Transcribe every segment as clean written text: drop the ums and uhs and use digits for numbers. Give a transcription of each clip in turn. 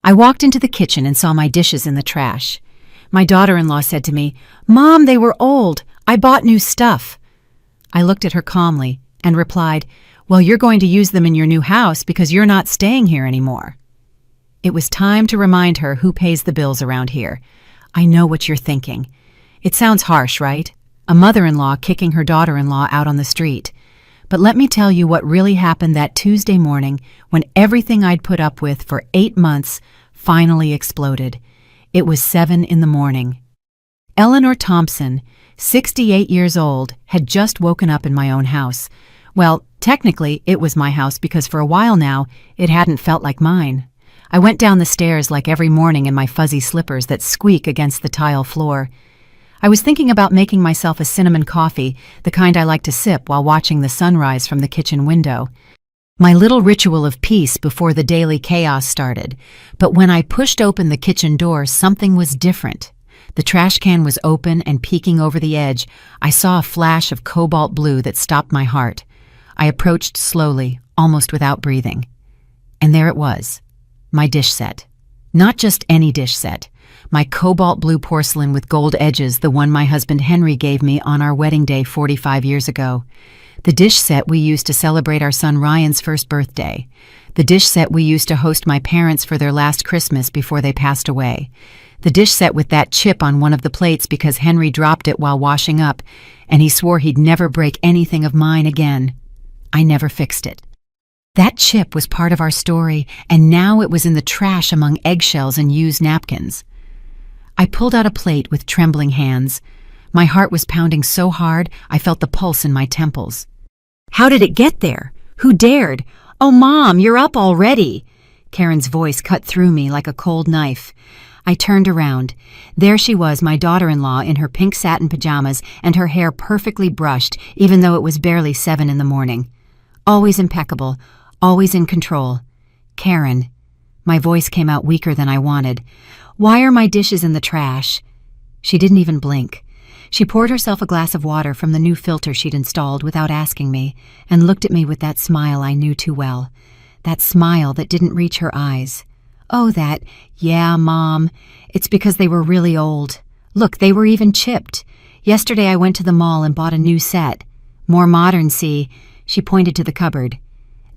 I walked into the kitchen and saw my dishes in the trash. My daughter-in-law said to me, "Mom, they were old. I bought new stuff." I looked at her calmly and replied, "Well, you're going to use them in your new house because you're not staying here anymore." It was time to remind her who pays the bills around here. I know what you're thinking. It sounds harsh, right? A mother-in-law kicking her daughter-in-law out on the street. But let me tell you what really happened that Tuesday morning when everything I'd put up with for 8 months finally exploded. It was 7 in the morning. Eleanor Thompson, 68 years old, had just woken up in my own house. Well, technically, it was my house because for a while now, it hadn't felt like mine. I went down the stairs like every morning in my fuzzy slippers that squeak against the tile floor. I was thinking about making myself a cinnamon coffee, the kind I like to sip while watching the sunrise from the kitchen window. My little ritual of peace before the daily chaos started. But when I pushed open the kitchen door, something was different. The trash can was open and peeking over the edge. I saw a flash of cobalt blue that stopped my heart. I approached slowly, almost without breathing. And there it was, my dish set. Not just any dish set. My cobalt blue porcelain with gold edges, the one my husband Henry gave me on our wedding day 45 years ago. The dish set we used to celebrate our son Ryan's first birthday. The dish set we used to host my parents for their last Christmas before they passed away. The dish set with that chip on one of the plates because Henry dropped it while washing up, and he swore he'd never break anything of mine again. I never fixed it. That chip was part of our story, and now it was in the trash among eggshells and used napkins. I pulled out a plate with trembling hands. My heart was pounding so hard I felt the pulse in my temples. "How did it get there? Who dared? Oh, Mom, you're up already!" Karen's voice cut through me like a cold knife. I turned around. There she was, my daughter-in-law, in her pink satin pajamas and her hair perfectly brushed, even though it was barely 7 in the morning. Always impeccable, always in control. "Karen." My voice came out weaker than I wanted. "Why are my dishes in the trash?" She didn't even blink. She poured herself a glass of water from the new filter she'd installed without asking me, and looked at me with that smile I knew too well. That smile that didn't reach her eyes. Yeah, Mom. It's because they were really old. Look, they were even chipped. Yesterday I went to the mall and bought a new set. More modern, see? She pointed to the cupboard.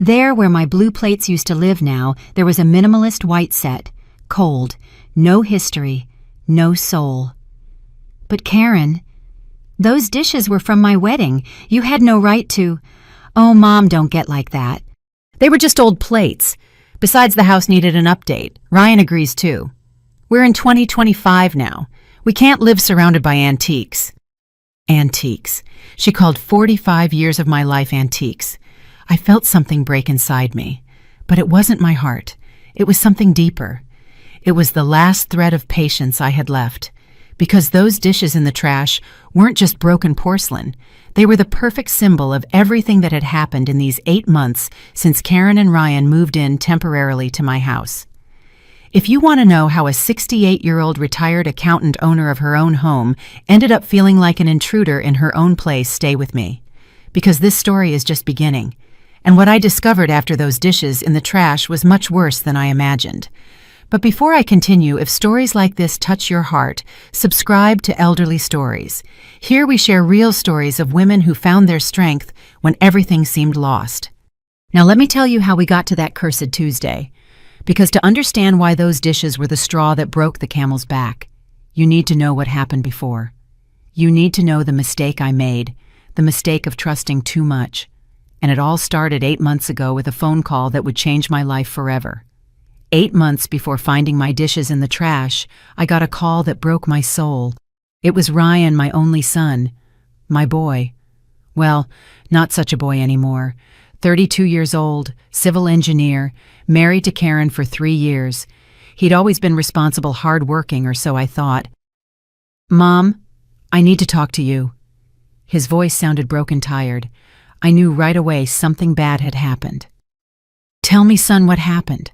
There, where my blue plates used to live now, there was a minimalist white set. Cold. No history. No soul. "But Karen, those dishes were from my wedding. You had no right to—" "Oh, Mom, don't get like that. They were just old plates. Besides, the house needed an update. Ryan agrees too. We're in 2025 now. We can't live surrounded by antiques." Antiques. She called 45 years of my life antiques. I felt something break inside me. But it wasn't my heart. It was something deeper. It was the last thread of patience I had left. Because those dishes in the trash weren't just broken porcelain. They were the perfect symbol of everything that had happened in these 8 months since Karen and Ryan moved in temporarily to my house. If you want to know how a 68-year-old retired accountant owner of her own home ended up feeling like an intruder in her own place, stay with me. Because this story is just beginning. And what I discovered after those dishes in the trash was much worse than I imagined. But before I continue, if stories like this touch your heart, subscribe to Elderly Stories. Here we share real stories of women who found their strength when everything seemed lost. Now let me tell you how we got to that cursed Tuesday. Because to understand why those dishes were the straw that broke the camel's back, you need to know what happened before. You need to know the mistake I made, the mistake of trusting too much. And it all started 8 months ago with a phone call that would change my life forever. 8 months before finding my dishes in the trash, I got a call that broke my soul. It was Ryan, my only son, my boy. Well, not such a boy anymore. 32 years old, civil engineer, married to Karen for 3 years. He'd always been responsible, hard-working, or so I thought. "Mom, I need to talk to you." His voice sounded broken, tired. I knew right away something bad had happened. "Tell me, son, what happened."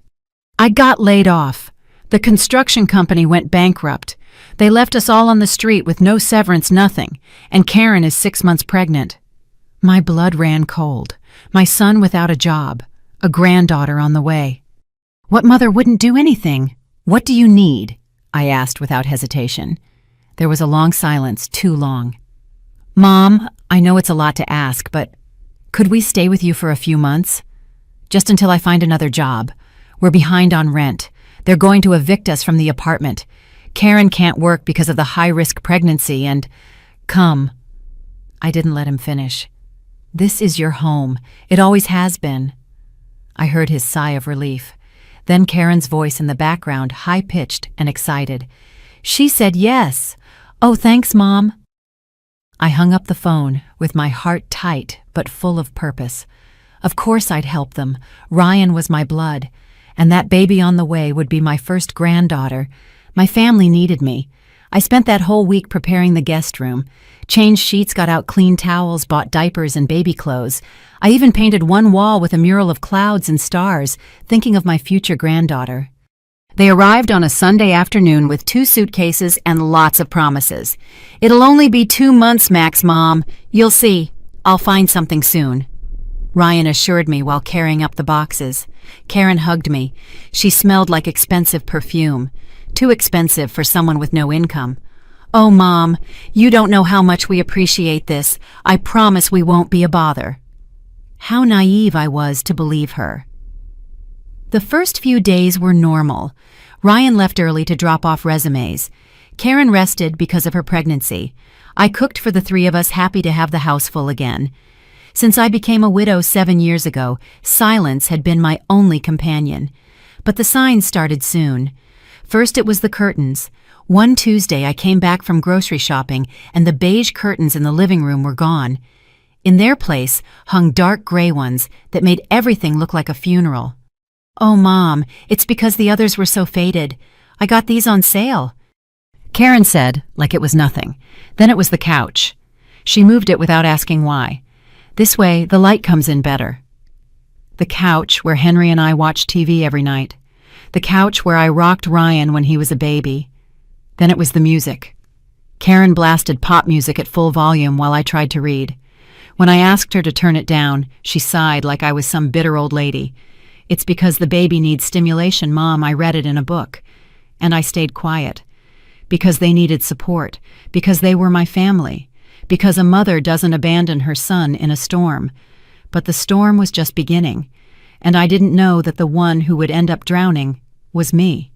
"I got laid off. The construction company went bankrupt. They left us all on the street with no severance, nothing, and Karen is 6 months pregnant." My blood ran cold. My son without a job, a granddaughter on the way. What mother wouldn't do anything "What do you need?" I asked without hesitation. There was a long silence, too long. "Mom, I know it's a lot to ask, but could we stay with you for a few months? Just until I find another job. We're behind on rent. They're going to evict us from the apartment. Karen can't work because of the high-risk pregnancy and... Come." I didn't let him finish. "This is your home. It always has been." I heard his sigh of relief. Then Karen's voice in the background, high-pitched and excited. "She said yes. Oh, thanks, Mom." I hung up the phone, with my heart tight but full of purpose. Of course I'd help them. Ryan was my blood, and that baby on the way would be my first granddaughter. My family needed me. I spent that whole week preparing the guest room. Changed sheets, got out clean towels, bought diapers and baby clothes. I even painted one wall with a mural of clouds and stars, thinking of my future granddaughter. They arrived on a Sunday afternoon with 2 suitcases and lots of promises. "It'll only be 2 months max, Mom. You'll see. I'll find something soon," Ryan assured me while carrying up the boxes. Karen hugged me. She smelled like expensive perfume. Too expensive for someone with no income. "Oh, Mom, you don't know how much we appreciate this. I promise we won't be a bother." How naive I was to believe her. The first few days were normal. Ryan left early to drop off resumes. Karen rested because of her pregnancy. I cooked for the 3 of us, happy to have the house full again. Since I became a widow 7 years ago, silence had been my only companion. But the signs started soon. First it was the curtains. One Tuesday I came back from grocery shopping and the beige curtains in the living room were gone. In their place hung dark gray ones that made everything look like a funeral. "Oh, Mom, it's because the others were so faded. I got these on sale," Karen said, like it was nothing. Then it was the couch. She moved it without asking why. "This way, the light comes in better." The couch where Henry and I watched TV every night. The couch where I rocked Ryan when he was a baby. Then it was the music. Karen blasted pop music at full volume while I tried to read. When I asked her to turn it down, she sighed like I was some bitter old lady. "It's because the baby needs stimulation, Mom. I read it in a book." And I stayed quiet. Because they needed support. Because they were my family. Because a mother doesn't abandon her son in a storm. But the storm was just beginning. And I didn't know that the one who would end up drowning was me.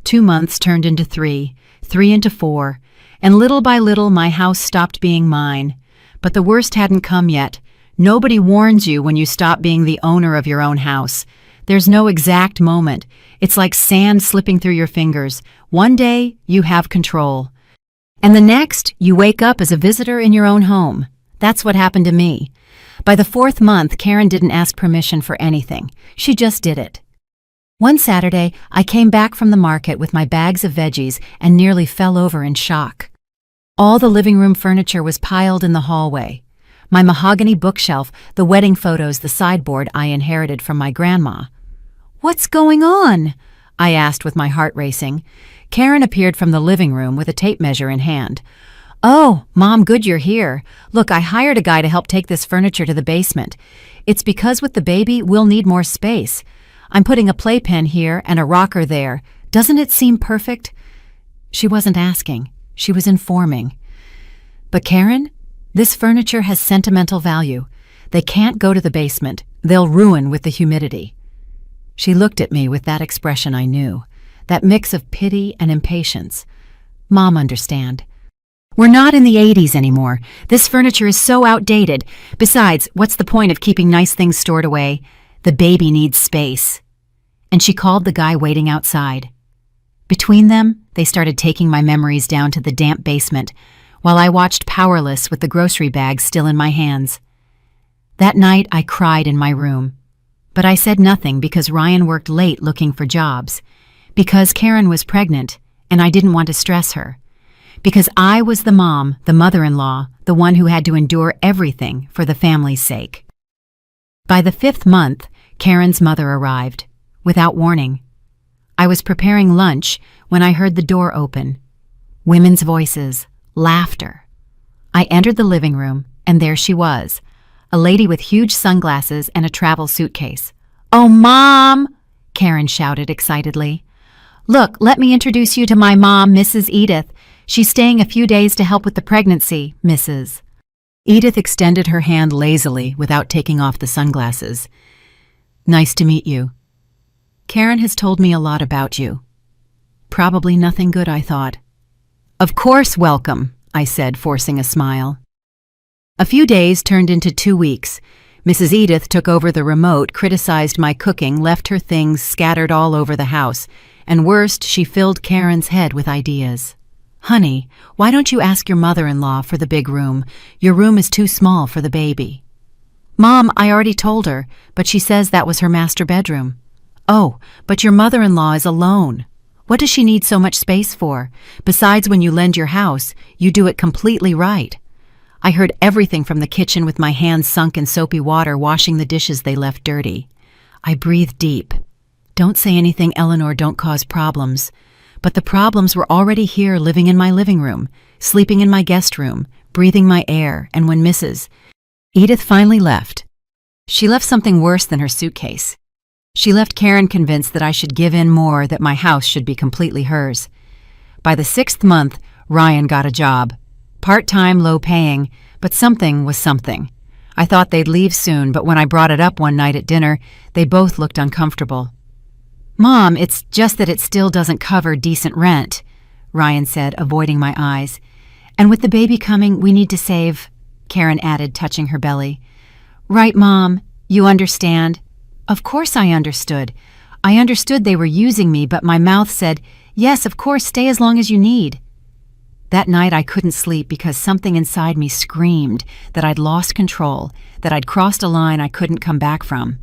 2 months turned into 3, 3 into 4, and little by little my house stopped being mine. But the worst hadn't come yet. Nobody warns you when you stop being the owner of your own house. There's no exact moment. It's like sand slipping through your fingers. One day, you have control. And the next, you wake up as a visitor in your own home. That's what happened to me. By the 4th month, Karen didn't ask permission for anything. She just did it. One Saturday, I came back from the market with my bags of veggies and nearly fell over in shock. All the living room furniture was piled in the hallway. My mahogany bookshelf, the wedding photos, the sideboard I inherited from my grandma. "What's going on?" I asked with my heart racing. Karen appeared from the living room with a tape measure in hand. "Oh, Mom, good you're here. Look, I hired a guy to help take this furniture to the basement. It's because with the baby, we'll need more space. I'm putting a playpen here and a rocker there. Doesn't it seem perfect?" She wasn't asking. She was informing. "But Karen, this furniture has sentimental value. They can't go to the basement. They'll ruin with the humidity." She looked at me with that expression I knew, that mix of pity and impatience. "Mom, understand. We're not in the 80s anymore. This furniture is so outdated. Besides, what's the point of keeping nice things stored away? The baby needs space." And she called the guy waiting outside. Between them, they started taking my memories down to the damp basement, while I watched powerless with the grocery bags still in my hands. That night, I cried in my room. But I said nothing because Ryan worked late looking for jobs, because Karen was pregnant and I didn't want to stress her, because I was the mom, the mother-in-law, the one who had to endure everything for the family's sake. By the 5th month, Karen's mother arrived, without warning. I was preparing lunch when I heard the door open. Women's voices, laughter. I entered the living room, and there she was, a lady with huge sunglasses and a travel suitcase. "Oh, Mom!" Karen shouted excitedly. Look, let me introduce you to my mom, Mrs. Edith. She's staying a few days to help with the pregnancy, Mrs. Edith extended her hand lazily without taking off the sunglasses. Nice to meet you. Karen has told me a lot about you. Probably nothing good, I thought. Of course, welcome, I said, forcing a smile. A few days turned into 2 weeks. Mrs. Edith took over the remote, criticized my cooking, left her things scattered all over the house, and worst, she filled Karen's head with ideas. Honey, why don't you ask your mother-in-law for the big room? Your room is too small for the baby. Mom, I already told her, but she says that was her master bedroom. Oh, but your mother-in-law is alone. What does she need so much space for? Besides, when you lend your house, you do it completely right. I heard everything from the kitchen with my hands sunk in soapy water washing the dishes they left dirty. I breathed deep. Don't say anything, Eleanor, don't cause problems. But the problems were already here, living in my living room, sleeping in my guest room, breathing my air, and when Mrs. Edith finally left, she left something worse than her suitcase. She left Karen convinced that I should give in more, that my house should be completely hers. By the 6th month, Ryan got a job. Part-time, low-paying, but something was something. I thought they'd leave soon, but when I brought it up one night at dinner, they both looked uncomfortable. Mom, it's just that it still doesn't cover decent rent, Ryan said, avoiding my eyes. And with the baby coming, we need to save, Karen added, touching her belly. Right, Mom, you understand. Of course I understood. I understood they were using me, but my mouth said, yes, of course, stay as long as you need. That night I couldn't sleep because something inside me screamed that I'd lost control, that I'd crossed a line I couldn't come back from.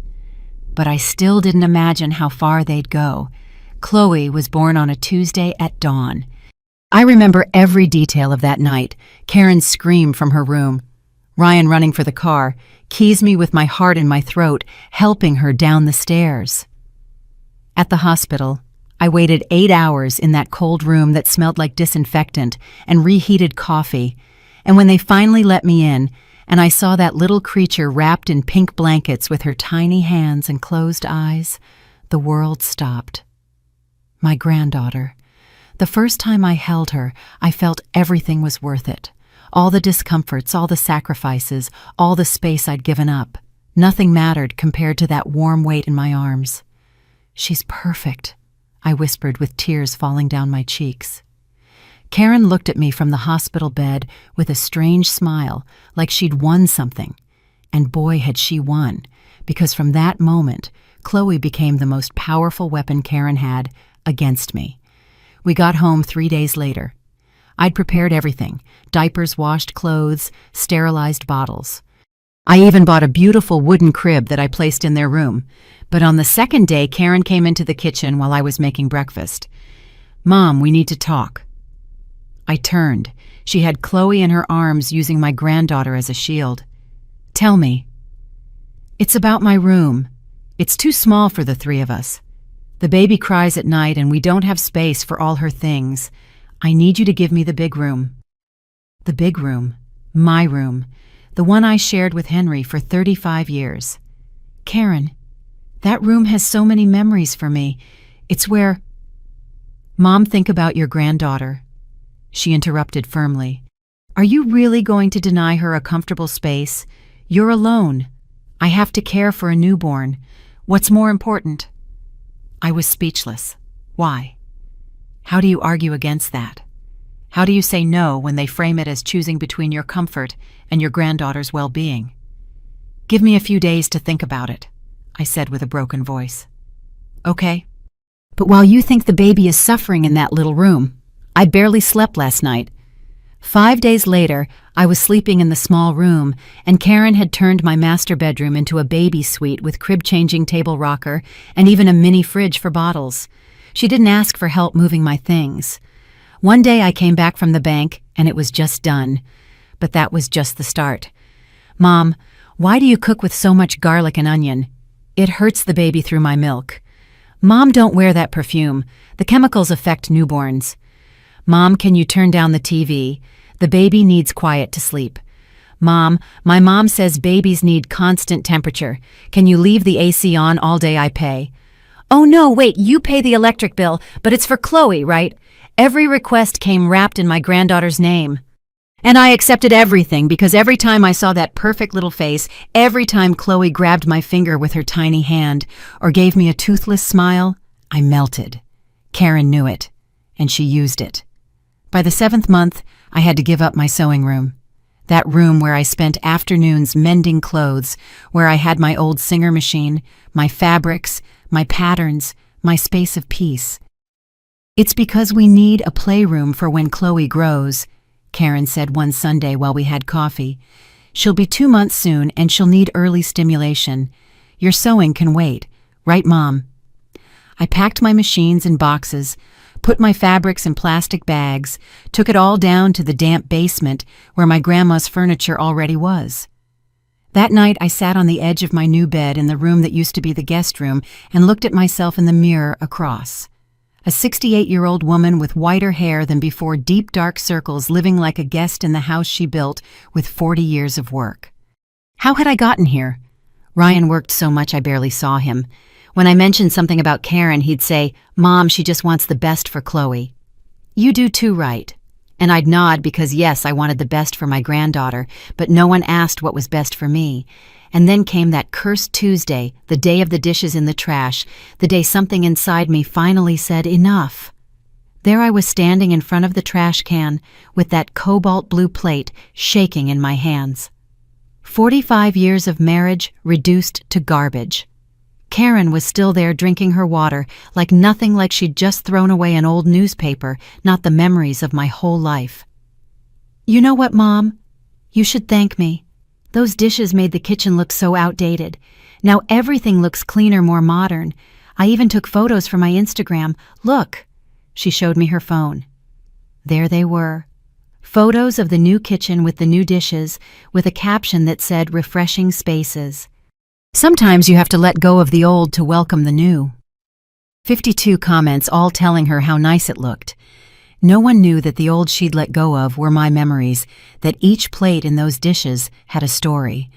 But I still didn't imagine how far they'd go. Chloe was born on a Tuesday at dawn. I remember every detail of that night. Karen's scream from her room. Ryan running for the car, keys me with my heart in my throat, helping her down the stairs. At the hospital, I waited 8 hours in that cold room that smelled like disinfectant and reheated coffee, and when they finally let me in, and I saw that little creature wrapped in pink blankets with her tiny hands and closed eyes, the world stopped. My granddaughter. The first time I held her, I felt everything was worth it. All the discomforts, all the sacrifices, all the space I'd given up. Nothing mattered compared to that warm weight in my arms. She's perfect, I whispered with tears falling down my cheeks. Karen looked at me from the hospital bed with a strange smile, like she'd won something. And boy, had she won, because from that moment, Chloe became the most powerful weapon Karen had against me. We got home 3 days later. I'd prepared everything: diapers, washed clothes, sterilized bottles. I even bought a beautiful wooden crib that I placed in their room. But on the 2nd day, Karen came into the kitchen while I was making breakfast. Mom, we need to talk. I turned. She had Chloe in her arms, using my granddaughter as a shield. Tell me. It's about my room. It's too small for the 3 of us. The baby cries at night and we don't have space for all her things. I need you to give me the big room. The big room. My room. The one I shared with Henry for 35 years. Karen, that room has so many memories for me. It's where... Mom, think about your granddaughter. She interrupted firmly. Are you really going to deny her a comfortable space? You're alone. I have to care for a newborn. What's more important? I was speechless. Why? How do you argue against that? How do you say no when they frame it as choosing between your comfort and your granddaughter's well-being? Give me a few days to think about it, I said with a broken voice. Okay. But while you think the baby is suffering in that little room, I barely slept last night. 5 days later, I was sleeping in the small room, and Karen had turned my master bedroom into a baby suite with crib-changing table rocker and even a mini fridge for bottles. She didn't ask for help moving my things. One day I came back from the bank, and it was just done. But that was just the start. Mom, why do you cook with so much garlic and onion? It hurts the baby through my milk. Mom, don't wear that perfume. The chemicals affect newborns. Mom, can you turn down the TV? The baby needs quiet to sleep. Mom, my mom says babies need constant temperature. Can you leave the AC on all day? I pay. "Oh no, wait, you pay the electric bill, but it's for Chloe, right?" Every request came wrapped in my granddaughter's name. And I accepted everything because every time I saw that perfect little face, every time Chloe grabbed my finger with her tiny hand or gave me a toothless smile, I melted. Karen knew it, and she used it. By the 7th month, I had to give up my sewing room. That room where I spent afternoons mending clothes, where I had my old Singer machine, my fabrics, my patterns, my space of peace. "It's because we need a playroom for when Chloe grows," Karen said one Sunday while we had coffee. "She'll be 2 months soon and she'll need early stimulation. Your sewing can wait, right, Mom?" I packed my machines in boxes, put my fabrics in plastic bags, took it all down to the damp basement where my grandma's furniture already was. That night I sat on the edge of my new bed in the room that used to be the guest room and looked at myself in the mirror across. A 68-year-old woman with whiter hair than before, deep dark circles, living like a guest in the house she built with 40 years of work. How had I gotten here? Ryan worked so much I barely saw him. When I mentioned something about Karen, he'd say, "Mom, she just wants the best for Chloe." "You do too, right?" And I'd nod because yes, I wanted the best for my granddaughter, but no one asked what was best for me. And then came that cursed Tuesday, the day of the dishes in the trash, the day something inside me finally said enough. There I was standing in front of the trash can with that cobalt blue plate shaking in my hands. 45 years of marriage reduced to garbage. Karen was still there drinking her water like nothing, like she'd just thrown away an old newspaper, not the memories of my whole life. "You know what, Mom? You should thank me. Those dishes made the kitchen look so outdated. Now everything looks cleaner, more modern. I even took photos for my Instagram. Look." She showed me her phone. There they were. Photos of the new kitchen with the new dishes, with a caption that said "Refreshing Spaces." Sometimes you have to let go of the old to welcome the new. 52 comments, all telling her how nice it looked. No one knew that the old she'd let go of were my memories, that each plate in those dishes had a story.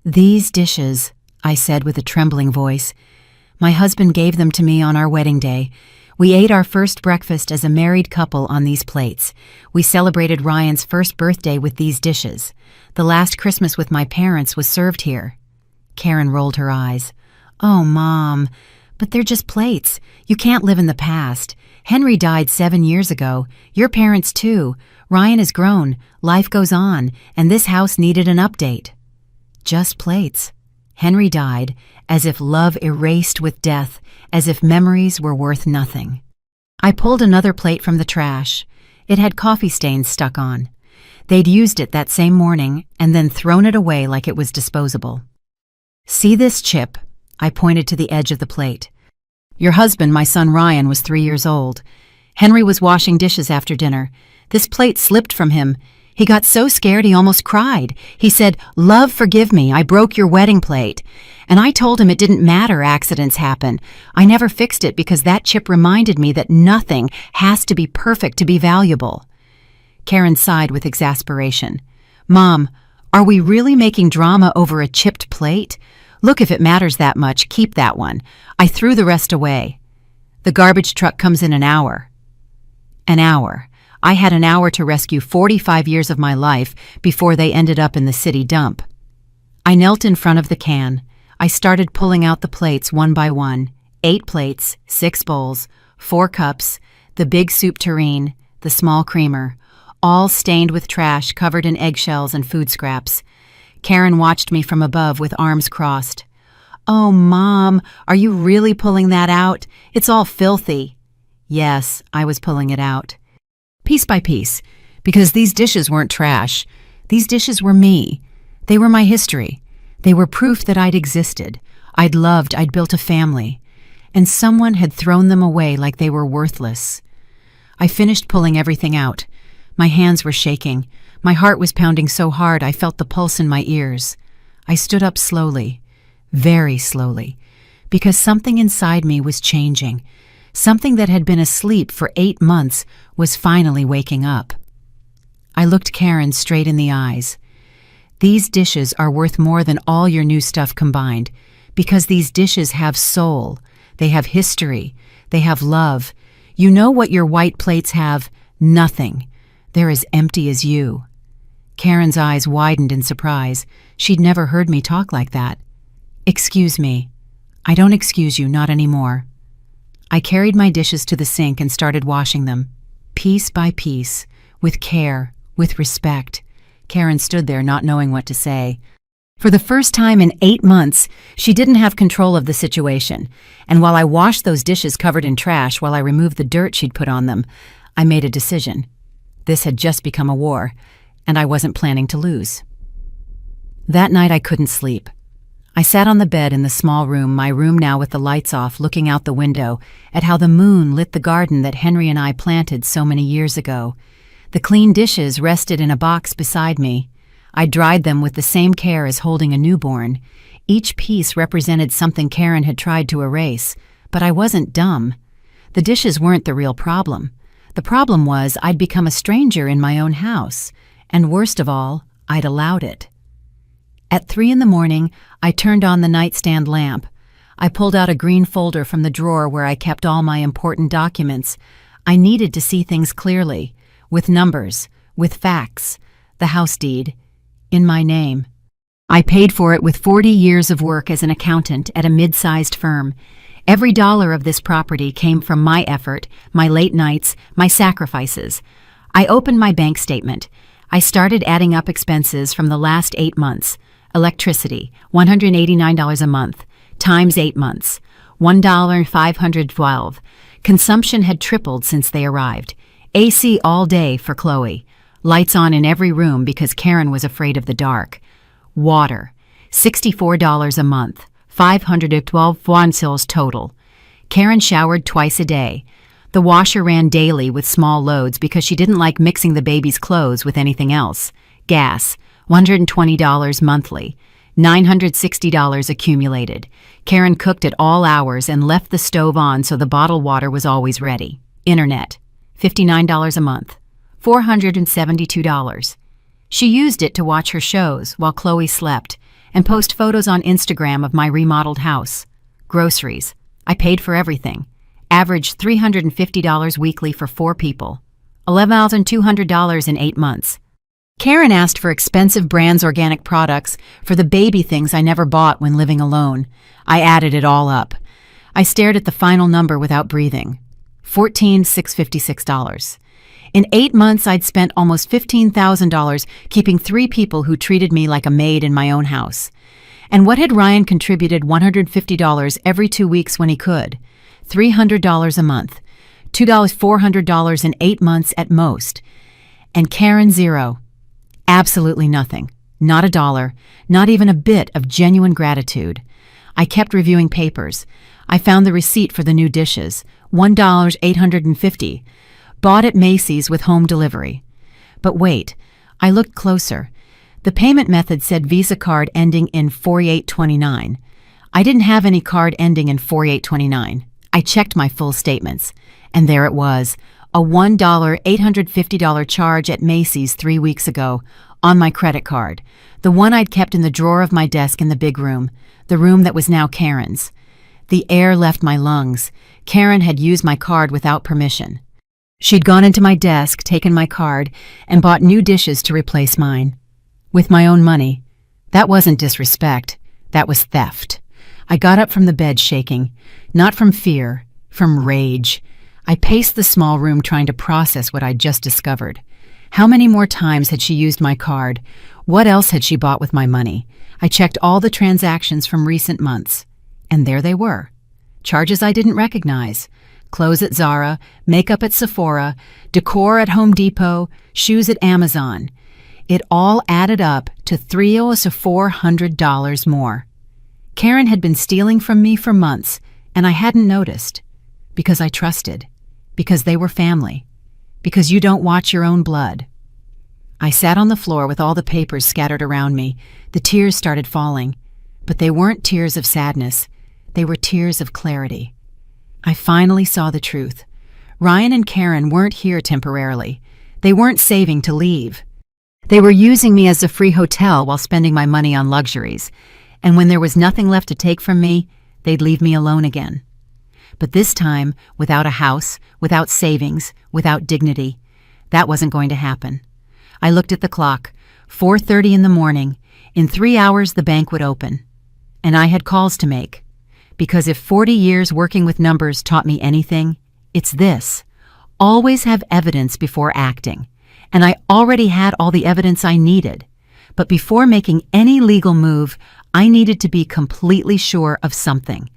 "These dishes," I said with a trembling voice. "My husband gave them to me on our wedding day. We ate our first breakfast as a married couple on these plates. We celebrated Ryan's first birthday with these dishes. The last Christmas with my parents was served here." Karen rolled her eyes. "Oh, Mom, but they're just plates. You can't live in the past. Henry died 7 years ago. Your parents too. Ryan is grown. Life goes on, and this house needed an update." Just plates. Henry died, as if love erased with death, as if memories were worth nothing. I pulled another plate from the trash. It had coffee stains stuck on. They'd used it that same morning and then thrown it away like it was disposable. "See this chip?" I pointed to the edge of the plate. "Your husband, my son Ryan, was 3 years old. Henry was washing dishes after dinner. This plate slipped from him. He got so scared he almost cried. He said, 'Love, forgive me, I broke your wedding plate.' And I told him it didn't matter, accidents happen. I never fixed it because that chip reminded me that nothing has to be perfect to be valuable." Karen sighed with exasperation. "Mom, are we really making drama over a chipped plate? Look, if it matters that much, keep that one. I threw the rest away. The garbage truck comes in an hour." An hour. I had an hour to rescue 45 years of my life before they ended up in the city dump. I knelt in front of the can. I started pulling out the plates one by one. 8 plates, 6 bowls, 4 cups, the big soup tureen, the small creamer, all stained with trash, covered in eggshells and food scraps. Karen watched me from above with arms crossed. "Oh, Mom, are you really pulling that out? It's all filthy." Yes, I was pulling it out. Piece by piece, because these dishes weren't trash. These dishes were me. They were my history. They were proof that I'd existed. I'd loved, I'd built a family. And someone had thrown them away like they were worthless. I finished pulling everything out. My hands were shaking. My heart was pounding so hard I felt the pulse in my ears. I stood up slowly, very slowly, because something inside me was changing. Something that had been asleep for 8 months was finally waking up. I looked Karen straight in the eyes. "These dishes are worth more than all your new stuff combined, because these dishes have soul. They have history. They have love. You know what your white plates have? Nothing. They're as empty as you." Karen's eyes widened in surprise. She'd never heard me talk like that. "Excuse me." "I don't excuse you, not anymore." I carried my dishes to the sink and started washing them, piece by piece, with care, with respect. Karen stood there not knowing what to say. For the first time in 8 months, she didn't have control of the situation, and while I washed those dishes covered in trash while I removed the dirt she'd put on them, I made a decision. This had just become a war, and I wasn't planning to lose. That night I couldn't sleep. I sat on the bed in the small room, my room now with the lights off, looking out the window at how the moon lit the garden that Henry and I planted so many years ago. The clean dishes rested in a box beside me. I dried them with the same care as holding a newborn. Each piece represented something Karen had tried to erase, but I wasn't dumb. The dishes weren't the real problem. The problem was I'd become a stranger in my own house, and worst of all, I'd allowed it. At 3 in the morning, I turned on the nightstand lamp. I pulled out a green folder from the drawer where I kept all my important documents. I needed to see things clearly, with numbers, with facts, the house deed, in my name. I paid for it with 40 years of work as an accountant at a mid-sized firm. Every dollar of this property came from my effort, my late nights, my sacrifices. I opened my bank statement. I started adding up expenses from the last 8 months. Electricity, $189 a month, times 8 months, $1,512. Consumption had tripled since they arrived. AC all day for Chloe. Lights on in every room because Karen was afraid of the dark. Water, $64 a month, 512 wonsils total. Karen showered twice a day. The washer ran daily with small loads because she didn't like mixing the baby's clothes with anything else. Gas, $120 monthly, $960 accumulated. Karen cooked at all hours and left the stove on so the bottled water was always ready. Internet, $59 a month, $472. She used it to watch her shows while Chloe slept and post photos on Instagram of my remodeled house. Groceries, I paid for everything. Averaged $350 weekly for 4 people. $11,200 in 8 months. Karen asked for expensive brands organic products for the baby things I never bought when living alone. I added it all up. I stared at the final number without breathing. $14,656. In 8 months, I'd spent almost $15,000 keeping 3 people who treated me like a maid in my own house. And what had Ryan contributed $150 every 2 weeks when he could? $300 a month. $400 in 8 months at most. And Karen, zero. Absolutely nothing. Not a dollar. Not even a bit of genuine gratitude. I kept reviewing papers. I found the receipt for the new dishes. $1,850. Bought at Macy's with home delivery. But wait, I looked closer. The payment method said Visa card ending in 4829. I didn't have any card ending in 4829. I checked my full statements, and there it was, a $1,850 charge at Macy's 3 weeks ago on my credit card, the one I'd kept in the drawer of my desk in the big room, the room that was now Karen's. The air left my lungs. Karen had used my card without permission. She'd gone into my desk, taken my card, and bought new dishes to replace mine. With my own money. That wasn't disrespect. That was theft. I got up from the bed shaking, not from fear, from rage. I paced the small room trying to process what I'd just discovered. How many more times had she used my card? What else had she bought with my money? I checked all the transactions from recent months. And there they were. Charges I didn't recognize. Clothes at Zara, makeup at Sephora, decor at Home Depot, shoes at Amazon. It all added up to $300 more. Karen had been stealing from me for months, and I hadn't noticed. Because I trusted. Because they were family. Because you don't watch your own blood. I sat on the floor with all the papers scattered around me. The tears started falling. But they weren't tears of sadness. They were tears of clarity. I finally saw the truth. Ryan and Karen weren't here temporarily. They weren't saving to leave. They were using me as a free hotel while spending my money on luxuries. And when there was nothing left to take from me, they'd leave me alone again. but this time without a house, without savings, without dignity. That wasn't going to happen. I looked at the clock, 4:30 in the morning. In 3 hours the bank would open. And I had calls to make. Because if 40 years working with numbers taught me anything, it's this: always have evidence before acting. And I already had all the evidence I needed. But before making any legal move, I needed to be completely sure of something.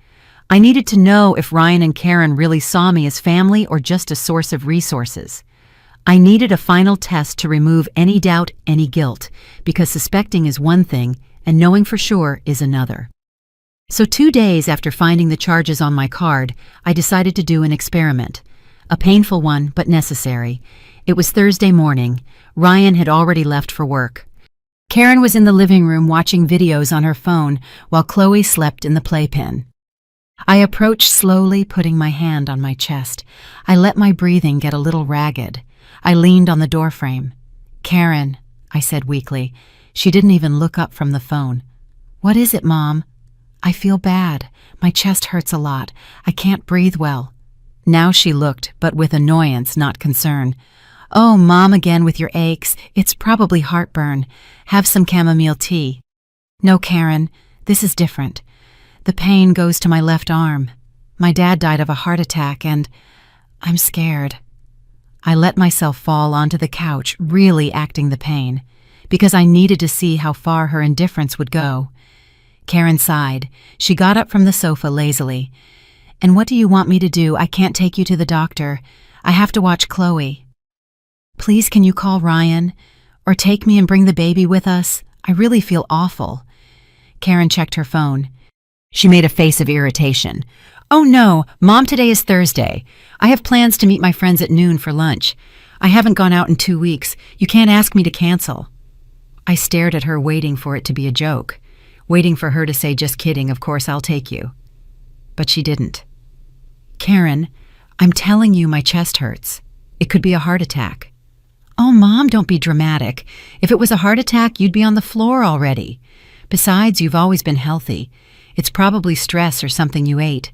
I needed to know if Ryan and Karen really saw me as family or just a source of resources. I needed a final test to remove any doubt, any guilt, because suspecting is one thing and knowing for sure is another. So 2 days after finding the charges on my card, I decided to do an experiment. A painful one, but necessary. It was Thursday morning. Ryan had already left for work. Karen was in the living room watching videos on her phone while Chloe slept in the playpen. I approached slowly, putting my hand on my chest. I let my breathing get a little ragged. I leaned on the doorframe. "Karen," I said weakly. She didn't even look up from the phone. "What is it, Mom?" "I feel bad. My chest hurts a lot. I can't breathe well." Now she looked, but with annoyance, not concern. "Oh, Mom again with your aches. It's probably heartburn. Have some chamomile tea." "No, Karen, this is different. The pain goes to my left arm. My dad died of a heart attack and I'm scared." I let myself fall onto the couch, really acting the pain, because I needed to see how far her indifference would go. Karen sighed. She got up from the sofa lazily. "And what do you want me to do? I can't take you to the doctor. I have to watch Chloe." "Please, can you call Ryan? Or take me and bring the baby with us? I really feel awful." Karen checked her phone. She made a face of irritation. "Oh no, Mom, today is Thursday. I have plans to meet my friends at noon for lunch. I haven't gone out in 2 weeks. You can't ask me to cancel." I stared at her, waiting for it to be a joke, waiting for her to say, "Just kidding, of course I'll take you." But she didn't. "Karen, I'm telling you my chest hurts. It could be a heart attack." "Oh, Mom, don't be dramatic. If it was a heart attack, you'd be on the floor already. Besides, you've always been healthy. It's probably stress or something you ate.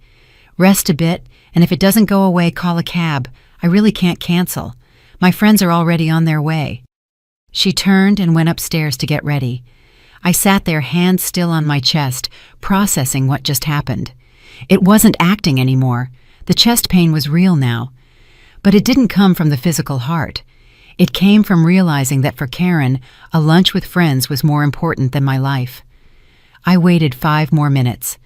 Rest a bit, and if it doesn't go away, call a cab. I really can't cancel. My friends are already on their way." She turned and went upstairs to get ready. I sat there, hands still on my chest, processing what just happened. It wasn't acting anymore. The chest pain was real now. But it didn't come from the physical heart. It came from realizing that for Karen, a lunch with friends was more important than my life. I waited 5 more minutes.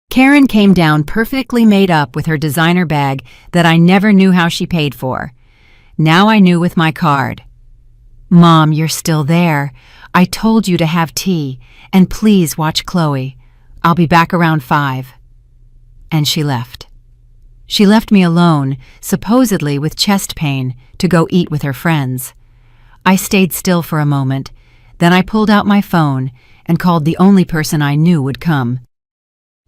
Karen came down perfectly made up with her designer bag that I never knew how she paid for. Now I knew with my card. "Mom, you're still there. I told you to have tea, and please watch Chloe. I'll be back around 5. And she left. She left me alone, supposedly with chest pain, to go eat with her friends. I stayed still for a moment, then I pulled out my phone and called the only person I knew would come.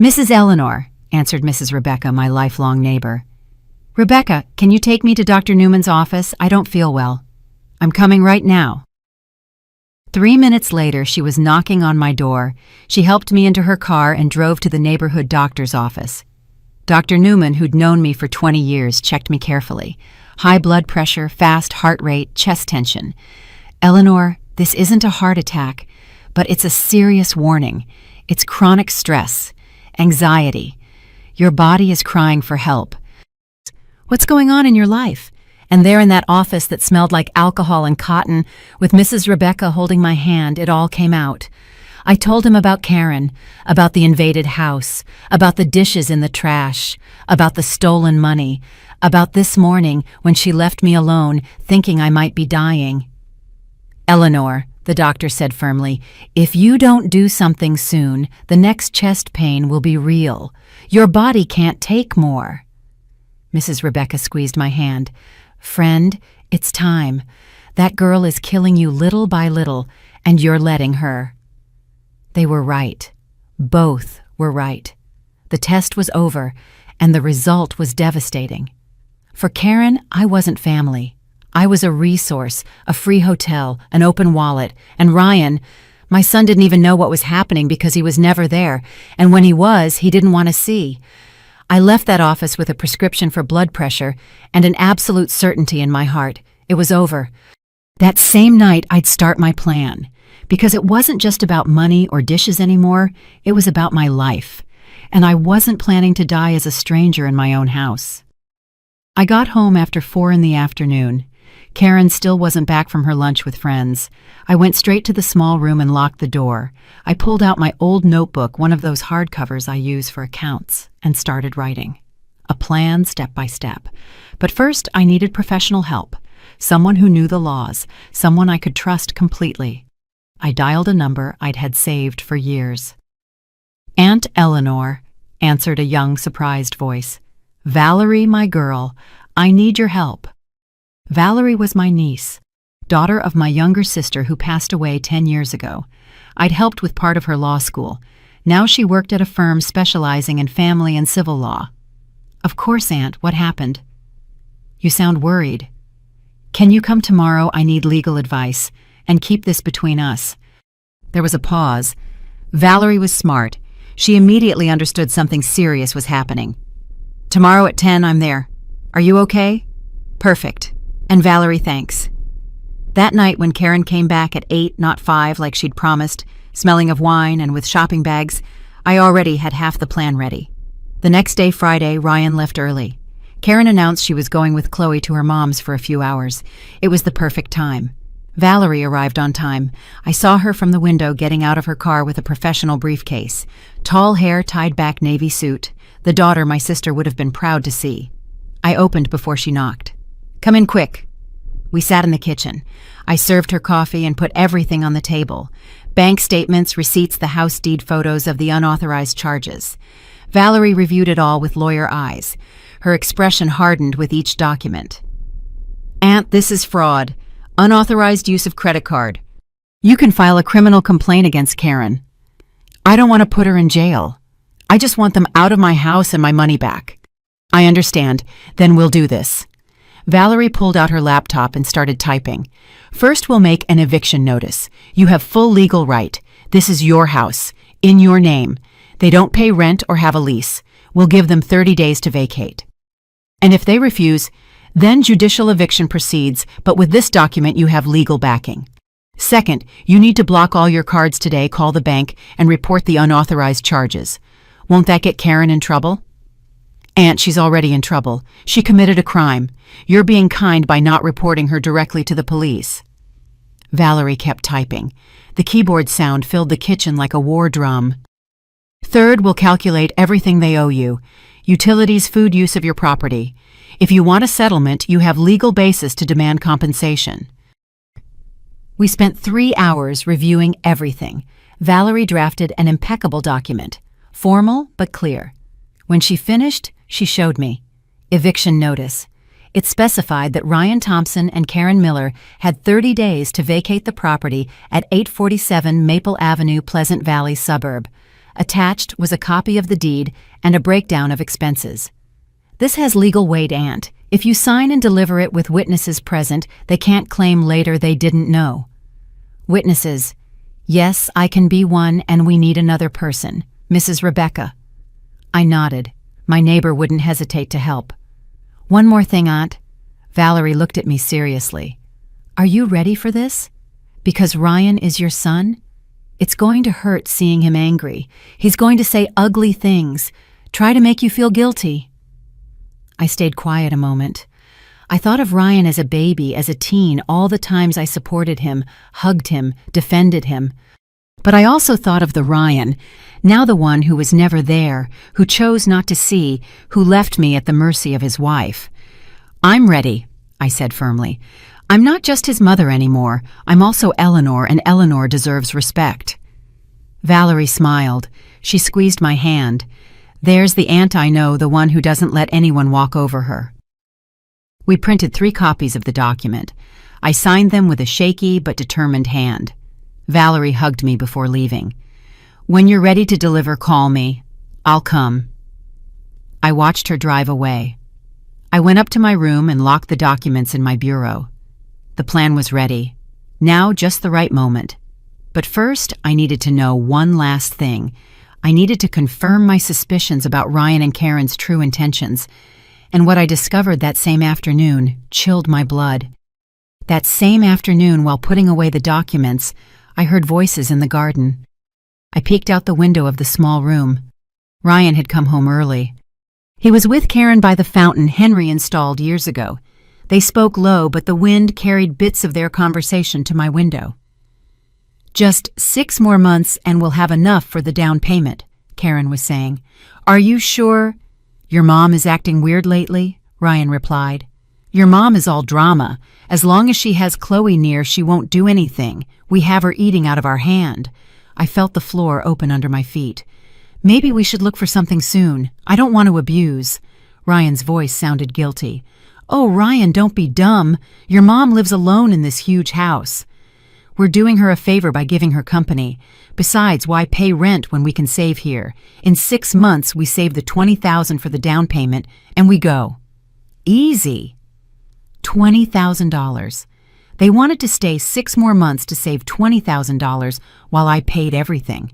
"Mrs. Eleanor," answered Mrs. Rebecca, my lifelong neighbor. "Rebecca, can you take me to Dr. Newman's office? I don't feel well." "I'm coming right now." 3 minutes later, she was knocking on my door. She helped me into her car and drove to the neighborhood doctor's office. Dr. Newman, who'd known me for 20 years, checked me carefully. High blood pressure, fast heart rate, chest tension. "Eleanor, this isn't a heart attack, but it's a serious warning. It's chronic stress, anxiety. Your body is crying for help." "What's going on in your life?" And there in that office that smelled like alcohol and cotton, with Mrs. Rebecca holding my hand, it all came out. I told him about Karen, about the invaded house, about the dishes in the trash, about the stolen money, about this morning when she left me alone, thinking I might be dying. "Eleanor," the doctor said firmly, "if you don't do something soon, the next chest pain will be real. Your body can't take more." Mrs. Rebecca squeezed my hand. "Friend, it's time. That girl is killing you little by little, and you're letting her." They were right. Both were right. The test was over, and the result was devastating. For Karen, I wasn't family. I was a resource, a free hotel, an open wallet, and Ryan, my son didn't even know what was happening because he was never there, and when he was, he didn't want to see. I left that office with a prescription for blood pressure and an absolute certainty in my heart. It was over. That same night, I'd start my plan. Because it wasn't just about money or dishes anymore, it was about my life. And I wasn't planning to die as a stranger in my own house. I got home after 4 in the afternoon. Karen still wasn't back from her lunch with friends. I went straight to the small room and locked the door. I pulled out my old notebook, one of those hardcovers I use for accounts, and started writing. A plan step by step. But first, I needed professional help. Someone who knew the laws, someone I could trust completely. I dialed a number I'd had saved for years. "Aunt Eleanor," answered a young, surprised voice. "Valerie, my girl, I need your help." Valerie was my niece, daughter of my younger sister who passed away 10 years ago. I'd helped with part of her law school. Now she worked at a firm specializing in family and civil law. "Of course, Aunt, what happened?" "You sound worried." "Can you come tomorrow? I need legal advice, and keep this between us." There was a pause. Valerie was smart. She immediately understood something serious was happening. "Tomorrow at 10, I'm there. Are you okay?" "Perfect. And Valerie, thanks." That night when Karen came back at 8, not 5 like she'd promised, smelling of wine and with shopping bags, I already had half the plan ready. The next day, Friday, Ryan left early. Karen announced she was going with Chloe to her mom's for a few hours. It was the perfect time. Valerie arrived on time. I saw her from the window getting out of her car with a professional briefcase. Tall hair, tied back navy suit. The daughter my sister would have been proud to see. I opened before she knocked. "Come in quick." We sat in the kitchen. I served her coffee and put everything on the table. Bank statements, receipts, the house deed photos of the unauthorized charges. Valerie reviewed it all with lawyer eyes. Her expression hardened with each document. "Aunt, this is fraud. Unauthorized use of credit card. You can file a criminal complaint against Karen. I don't want to put her in jail. I just want them out of my house and my money back." "I understand. Then we'll do this." Valerie pulled out her laptop and started typing. "First, we'll make an eviction notice. You have full legal right. This is your house, in your name. They don't pay rent or have a lease. We'll give them 30 days to vacate. And if they refuse, then judicial eviction proceeds, but with this document you have legal backing. Second, you need to block all your cards today, call the bank, and report the unauthorized charges. Won't that get Karen in trouble?" "Aunt, she's already in trouble. She committed a crime. You're being kind by not reporting her directly to the police." Valerie kept typing. The keyboard sound filled the kitchen like a war drum. "Third, we'll calculate everything they owe you. Utilities, food, use of your property. If you want a settlement, you have legal basis to demand compensation." We spent 3 hours reviewing everything. Valerie drafted an impeccable document, formal but clear. When she finished, she showed me. Eviction notice. It specified that Ryan Thompson and Karen Miller had 30 days to vacate the property at 847 Maple Avenue, Pleasant Valley suburb. Attached was a copy of the deed and a breakdown of expenses. "This has legal weight, Aunt. If you sign and deliver it with witnesses present, they can't claim later they didn't know." Witnesses. "Yes, I can be one, and we need another person. Mrs. Rebecca." I nodded. My neighbor wouldn't hesitate to help. "One more thing, Aunt." Valerie looked at me seriously. "Are you ready for this? Because Ryan is your son? It's going to hurt seeing him angry. He's going to say ugly things, try to make you feel guilty." I stayed quiet a moment. I thought of Ryan as a baby, as a teen, all the times I supported him, hugged him, defended him. But I also thought of the Ryan, now the one who was never there, who chose not to see, who left me at the mercy of his wife. "I'm ready," I said firmly. "I'm not just his mother anymore. I'm also Eleanor, and Eleanor deserves respect." Valerie smiled. She squeezed my hand. There's the aunt I know, the one who doesn't let anyone walk over her. We printed 3 copies of the document. I signed them with a shaky but determined hand. Valerie hugged me before leaving. "When you're ready to deliver, call me. I'll come." I watched her drive away. I went up to my room and locked the documents in my bureau. The plan was ready. Now just the right moment. But first, I needed to know one last thing. I needed to confirm my suspicions about Ryan and Karen's true intentions, and what I discovered that same afternoon chilled my blood. That same afternoon, while putting away the documents, I heard voices in the garden. I peeked out the window of the small room. Ryan had come home early. He was with Karen by the fountain Henry installed years ago. They spoke low, but the wind carried bits of their conversation to my window. "Just 6 more months and we'll have enough for the down payment," Karen was saying. "Are you sure?" "Your mom is acting weird lately," Ryan replied. "Your mom is all drama. As long as she has Chloe near, she won't do anything. We have her eating out of our hand." I felt the floor open under my feet. "Maybe we should look for something soon. I don't want to abuse." Ryan's voice sounded guilty. "Oh, Ryan, don't be dumb. Your mom lives alone in this huge house. We're doing her a favor by giving her company. Besides, why pay rent when we can save here? In 6 months, we save the $20,000 for the down payment, and we go." Easy. $20,000. They wanted to stay 6 more months to save $20,000 while I paid everything.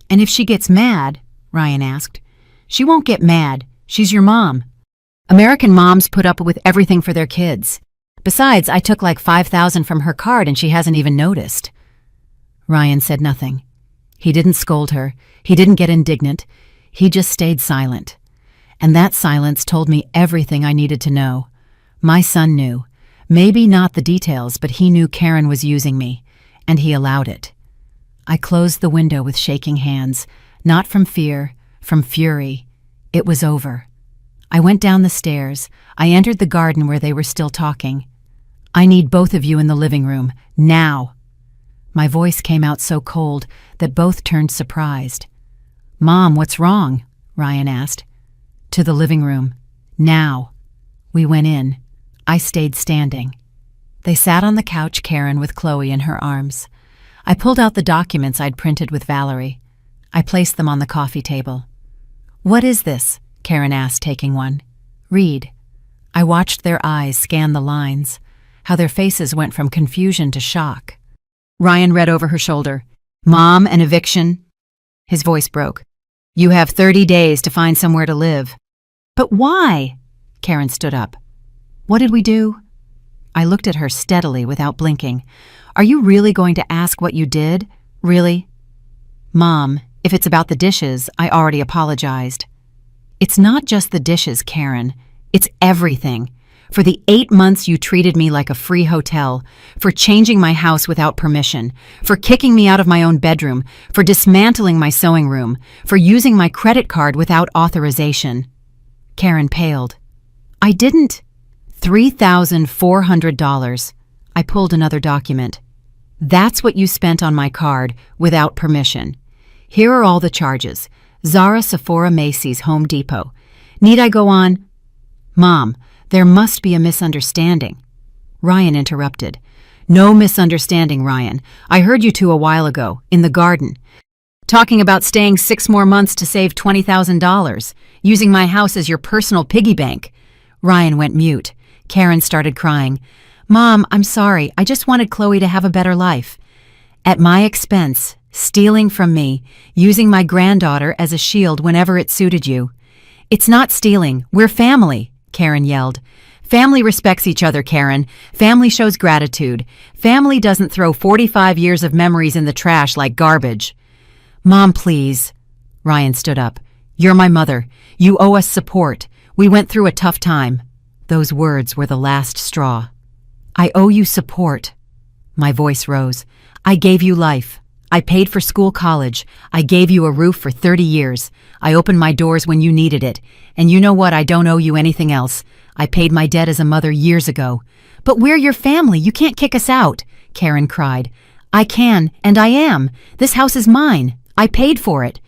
"And if she gets mad?" Ryan asked. "She won't get mad. She's your mom. American moms put up with everything for their kids. Besides, I took like $5,000 from her card and she hasn't even noticed." Ryan said nothing. He didn't scold her. He didn't get indignant. He just stayed silent. And that silence told me everything I needed to know. My son knew. Maybe not the details, but he knew Karen was using me, and he allowed it. I closed the window with shaking hands, not from fear, from fury. It was over. I went down the stairs. I entered the garden where they were still talking. "I need both of you in the living room, now." My voice came out so cold that both turned surprised. "Mom, what's wrong?" Ryan asked. "To the living room, now." We went in. I stayed standing. They sat on the couch, Karen with Chloe in her arms. I pulled out the documents I'd printed with Valerie. I placed them on the coffee table. "What is this?" Karen asked, taking one. "Read." I watched their eyes scan the lines, how their faces went from confusion to shock. Ryan read over her shoulder. "Mom, an eviction." His voice broke. "You have 30 days to find somewhere to live." "But why?" Karen stood up. "What did we do?" I looked at her steadily without blinking. "Are you really going to ask what you did? Really?" "Mom, if it's about the dishes, I already apologized." "It's not just the dishes, Karen. It's everything. For the 8 months you treated me like a free hotel, for changing my house without permission, for kicking me out of my own bedroom, for dismantling my sewing room, for using my credit card without authorization." Karen paled. "I didn't." $3,400. I pulled another document. "That's what you spent on my card without permission. Here are all the charges. Zara, Sephora, Macy's, Home Depot. Need I go on?" "Mom, there must be a misunderstanding." Ryan interrupted. "No misunderstanding, Ryan. I heard you two a while ago, in the garden, talking about staying 6 more months to save $20,000, using my house as your personal piggy bank." Ryan went mute. Karen started crying. "Mom, I'm sorry. I just wanted Chloe to have a better life. At my expense, stealing from me, using my granddaughter as a shield whenever it suited you." "It's not stealing. We're family," Karen yelled. "Family respects each other, Karen. Family shows gratitude. Family doesn't throw 45 years of memories in the trash like garbage." "Mom, please." Ryan stood up. "You're my mother. You owe us support. We went through a tough time." Those words were the last straw. "I owe you support." My voice rose. "I gave you life. I paid for school, college. I gave you a roof for 30 years. I opened my doors when you needed it. And you know what? I don't owe you anything else. I paid my debt as a mother years ago." "But we're your family. You can't kick us out," Karen cried. "I can, and I am. This house is mine. I paid for it.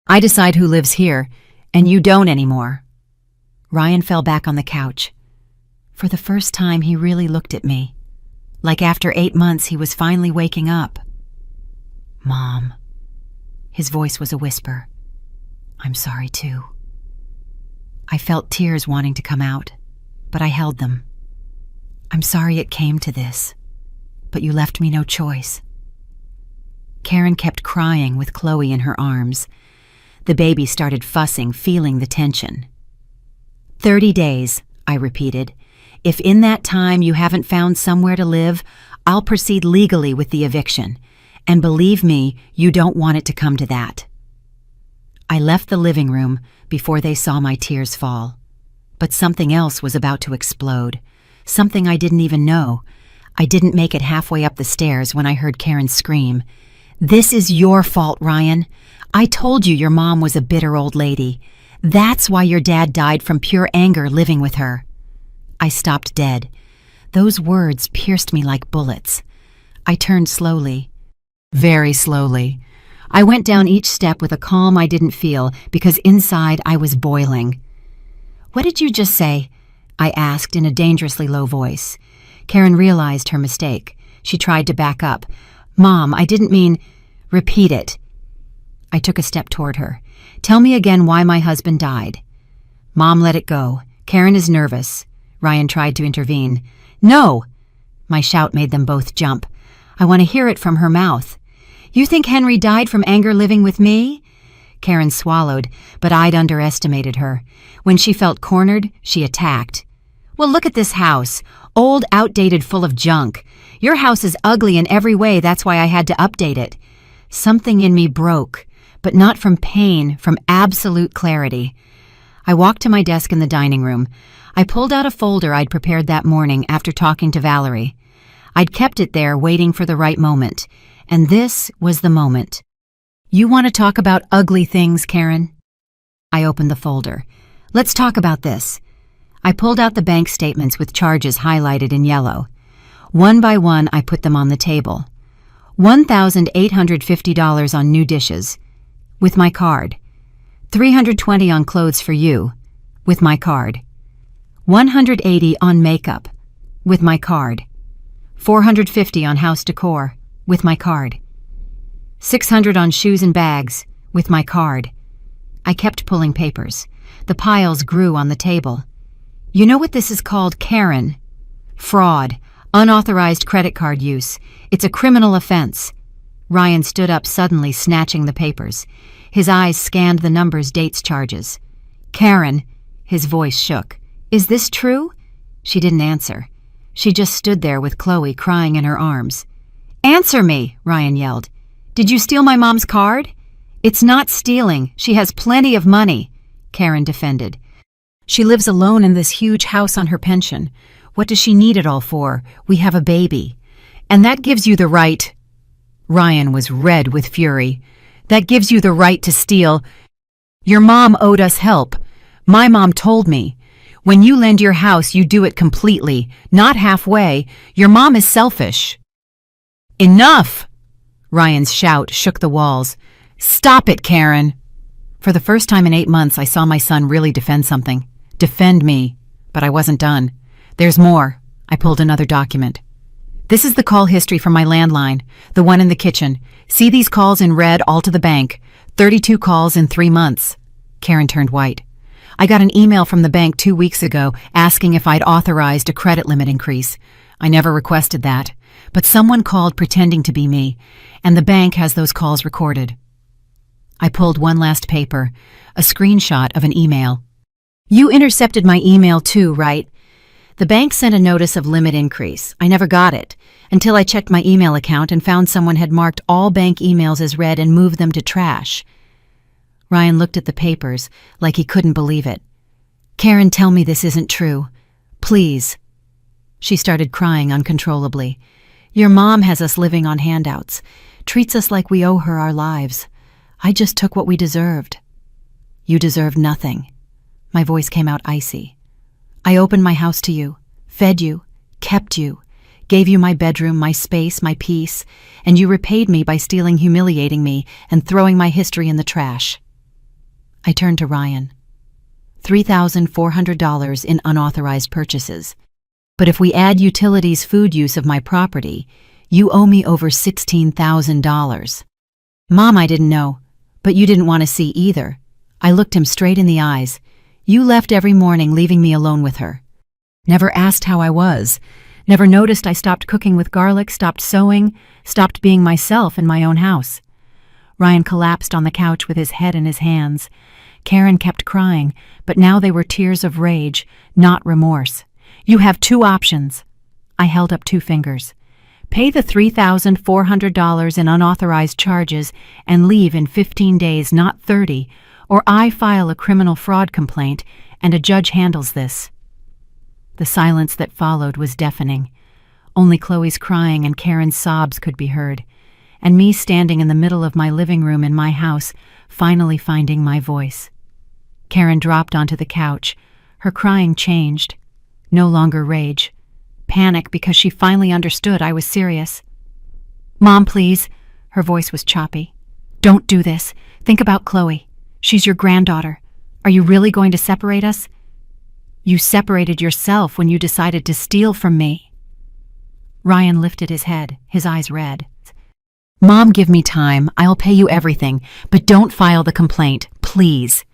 I decide who lives here, and you don't anymore." Ryan fell back on the couch. For the first time, he really looked at me. Like after 8 months, he was finally waking up. "Mom." His voice was a whisper. "I'm sorry too." I felt tears wanting to come out, but I held them. "I'm sorry it came to this, but you left me no choice." Karen kept crying with Chloe in her arms. The baby started fussing, feeling the tension. 30 days, I repeated. If in that time you haven't found somewhere to live, I'll proceed legally with the eviction. And believe me, you don't want it to come to that. I left the living room before they saw my tears fall. But something else was about to explode. Something I didn't even know. I didn't make it halfway up the stairs when I heard Karen scream, "This is your fault, Ryan. I told you your mom was a bitter old lady. That's why your dad died from pure anger living with her." I stopped dead. Those words pierced me like bullets. I turned slowly. Very slowly. I went down each step with a calm I didn't feel because inside I was boiling. "What did you just say?" I asked in a dangerously low voice. Karen realized her mistake. She tried to back up. "Mom, I didn't mean—" "Repeat it." I took a step toward her. "Tell me again why my husband died." "Mom, let it go. Karen is nervous." Ryan tried to intervene. "No!" My shout made them both jump. "I want to hear it from her mouth." "You think Henry died from anger living with me?" Karen swallowed, but I'd underestimated her. When she felt cornered, she attacked. "Well, look at this house. Old, outdated, full of junk. Your house is ugly in every way, that's why I had to update it." Something in me broke, but not from pain, from absolute clarity. I walked to my desk in the dining room. I pulled out a folder I'd prepared that morning after talking to Valerie. I'd kept it there waiting for the right moment, and this was the moment. "You want to talk about ugly things, Karen?" I opened the folder. "Let's talk about this." I pulled out the bank statements with charges highlighted in yellow. One by one, I put them on the table. $1,850 on new dishes, with my card. $320 on clothes for you, with my card. $180 on makeup, with my card. $450 on house decor, with my card. $600 on shoes and bags, with my card. I kept pulling papers. The piles grew on the table. "You know what this is called, Karen? Fraud, unauthorized credit card use. It's a criminal offense." Ryan stood up suddenly, snatching the papers. His eyes scanned the numbers, dates, charges. "Karen," his voice shook. "Is this true?" She didn't answer. She just stood there with Chloe crying in her arms. "Answer me," Ryan yelled. "Did you steal my mom's card?" "It's not stealing. She has plenty of money," Karen defended. "She lives alone in this huge house on her pension. What does she need it all for? We have a baby. And that gives you the right—" Ryan was red with fury. "That gives you the right to steal. Your mom owed us help. My mom told me. When you lend your house, you do it completely, not halfway. Your mom is selfish." "Enough!" Ryan's shout shook the walls. "Stop it, Karen!" For the first time in 8 months, I saw my son really defend something. Defend me. But I wasn't done. "There's more." I pulled another document. "This is the call history from my landline, the one in the kitchen. See these calls in red all to the bank. 32 calls in 3 months. Karen turned white. "I got an email from the bank 2 weeks ago asking if I'd authorized a credit limit increase. I never requested that. But someone called pretending to be me, and the bank has those calls recorded." I pulled one last paper, a screenshot of an email. "You intercepted my email too, right?" The bank sent a notice of limit increase. I never got it, until I checked my email account and found someone had marked all bank emails as read and moved them to trash. Ryan looked at the papers like he couldn't believe it. "Karen, tell me this isn't true. Please." She started crying uncontrollably. "Your mom has us living on handouts, treats us like we owe her our lives. I just took what we deserved." "You deserved nothing." My voice came out icy. "I opened my house to you, fed you, kept you, gave you my bedroom, my space, my peace, and you repaid me by stealing, humiliating me, and throwing my history in the trash." I turned to Ryan. $3,400 in unauthorized purchases. But if we add utilities, food use of my property, you owe me over $16,000. "Mom, I didn't know, but you didn't want to see either." I looked him straight in the eyes. "You left every morning, leaving me alone with her. Never asked how I was. Never noticed I stopped cooking with garlic, stopped sewing, stopped being myself in my own house." Ryan collapsed on the couch with his head in his hands. Karen kept crying, but now they were tears of rage, not remorse. "You have two options." I held up two fingers. "Pay the $3,400 in unauthorized charges and leave in 15 days, not 30, or I file a criminal fraud complaint and a judge handles this." The silence that followed was deafening. Only Chloe's crying and Karen's sobs could be heard, and me standing in the middle of my living room in my house, finally finding my voice. Karen dropped onto the couch. Her crying changed. No longer rage. Panic because she finally understood I was serious. "Mom, please." Her voice was choppy. "Don't do this. Think about Chloe. She's your granddaughter. Are you really going to separate us? You separated yourself when you decided to steal from me." Ryan lifted his head, his eyes red. "Mom, give me time. I'll pay you everything, but don't file the complaint, please.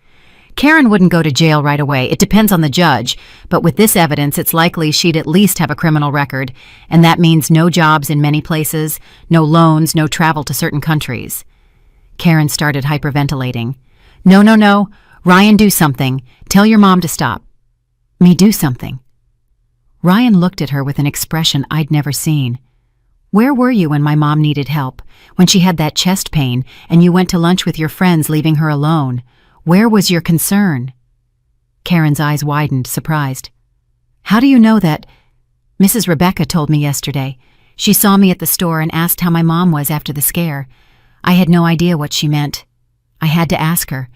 Karen wouldn't go to jail right away. It depends on the judge, but with this evidence, it's likely she'd at least have a criminal record, and that means no jobs in many places, no loans, no travel to certain countries." Karen started hyperventilating. No, Ryan, do something. Tell your mom to stop." "Me do something?" Ryan looked at her with an expression I'd never seen. "Where were you when my mom needed help? When she had that chest pain and you went to lunch with your friends leaving her alone? Where was your concern?" Karen's eyes widened, surprised. "How do you know that?" "Mrs. Rebecca told me yesterday. She saw me at the store and asked how my mom was after the scare. I had no idea what she meant. I had to ask her.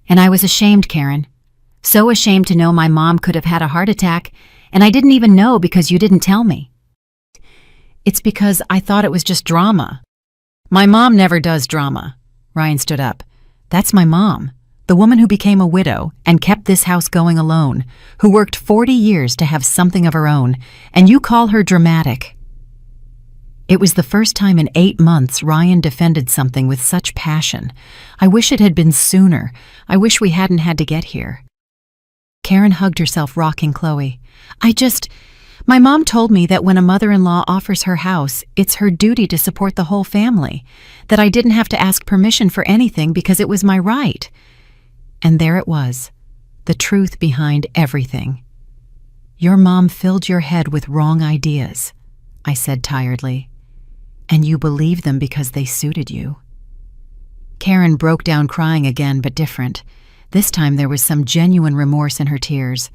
And I was ashamed, Karen. So ashamed to know my mom could have had a heart attack, and I didn't even know because you didn't tell me." "It's because I thought it was just drama." "My mom never does drama." Ryan stood up. "That's my mom. The woman who became a widow and kept this house going alone, who worked 40 years to have something of her own, and you call her dramatic." It was the first time in 8 months Ryan defended something with such passion. I wish it had been sooner. I wish we hadn't had to get here. Karen hugged herself, rocking Chloe. My mom told me that when a mother-in-law offers her house, it's her duty to support the whole family, that I didn't have to ask permission for anything because it was my right. And there it was, the truth behind everything. "Your mom filled your head with wrong ideas," I said tiredly, "and you believed them because they suited you." Karen broke down crying again, but different. This time there was some genuine remorse in her tears.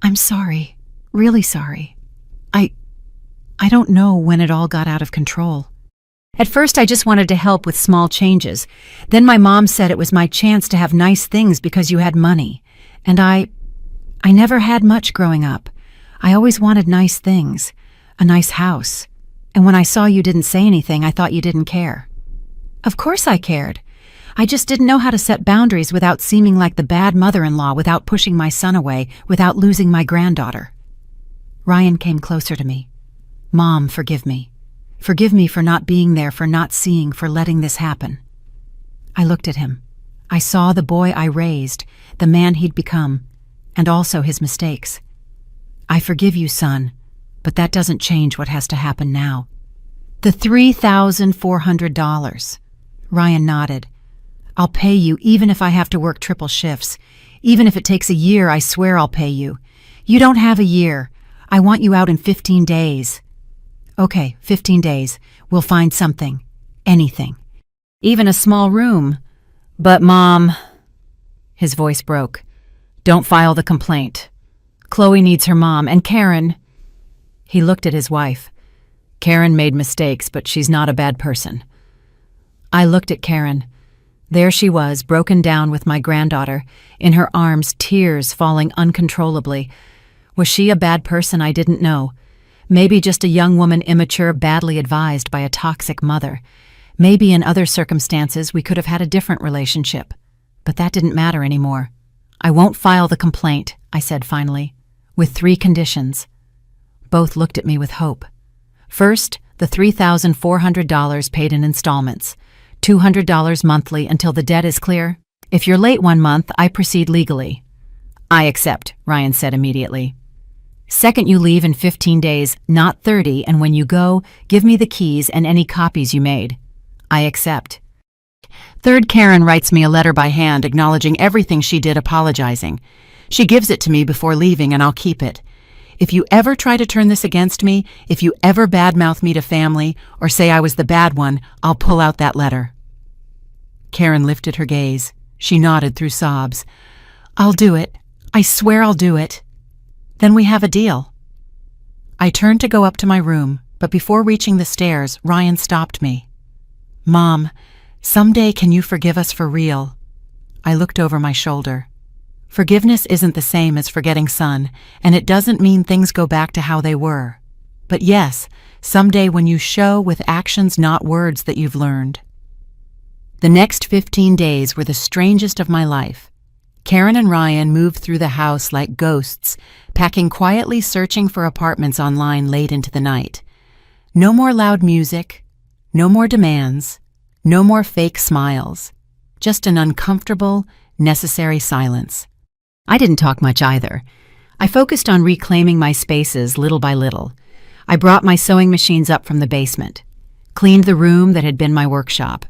"I'm sorry, really sorry. I don't know when it all got out of control. At first I just wanted to help with small changes. Then my mom said it was my chance to have nice things because you had money. And I never had much growing up. I always wanted nice things, a nice house. And when I saw you didn't say anything, I thought you didn't care." "Of course I cared. I just didn't know how to set boundaries without seeming like the bad mother-in-law, without pushing my son away, without losing my granddaughter." Ryan came closer to me. "Mom, forgive me. Forgive me for not being there, for not seeing, for letting this happen." I looked at him. I saw the boy I raised, the man he'd become, and also his mistakes. "I forgive you, son, but that doesn't change what has to happen now." "The $3,400. Ryan nodded. "I'll pay you even if I have to work triple shifts. Even if it takes a year, I swear I'll pay you. You don't have a year. I want you out in 15 days. "Okay, 15 days. We'll find something. Anything. Even a small room. But Mom..." His voice broke. "Don't file the complaint. Chloe needs her mom, and Karen..." He looked at his wife. "Karen made mistakes, but she's not a bad person." I looked at Karen. There she was, broken down with my granddaughter, in her arms, tears falling uncontrollably. Was she a bad person I didn't know? Maybe just a young woman, immature, badly advised by a toxic mother. Maybe in other circumstances we could have had a different relationship. But that didn't matter anymore. "I won't file the complaint," I said finally, "with 3 conditions." Both looked at me with hope. First, the $3,400 paid in installments, $200 monthly until the debt is clear. If you're late 1 month, I proceed legally. "I accept," Ryan said immediately. "Second, you leave in 15 days, not 30, and when you go, give me the keys and any copies you made." "I accept." Third, Karen writes me a letter by hand acknowledging everything she did, apologizing. She gives it to me before leaving, and I'll keep it. If you ever try to turn this against me, if you ever badmouth me to family or say I was the bad one, I'll pull out that letter. Karen lifted her gaze. She nodded through sobs. I'll do it. I swear I'll do it. Then we have a deal. I turned to go up to my room, but before reaching the stairs, Ryan stopped me. Mom, someday can you forgive us for real? I looked over my shoulder. Forgiveness isn't the same as forgetting, son, and it doesn't mean things go back to how they were. But yes, someday when you show with actions, not words, that you've learned. The next 15 days were the strangest of my life. Karen and Ryan moved through the house like ghosts, packing quietly, searching for apartments online late into the night. No more loud music, no more demands, no more fake smiles, just an uncomfortable, necessary silence. I didn't talk much either. I focused on reclaiming my spaces little by little. I brought my sewing machines up from the basement, cleaned the room that had been my workshop,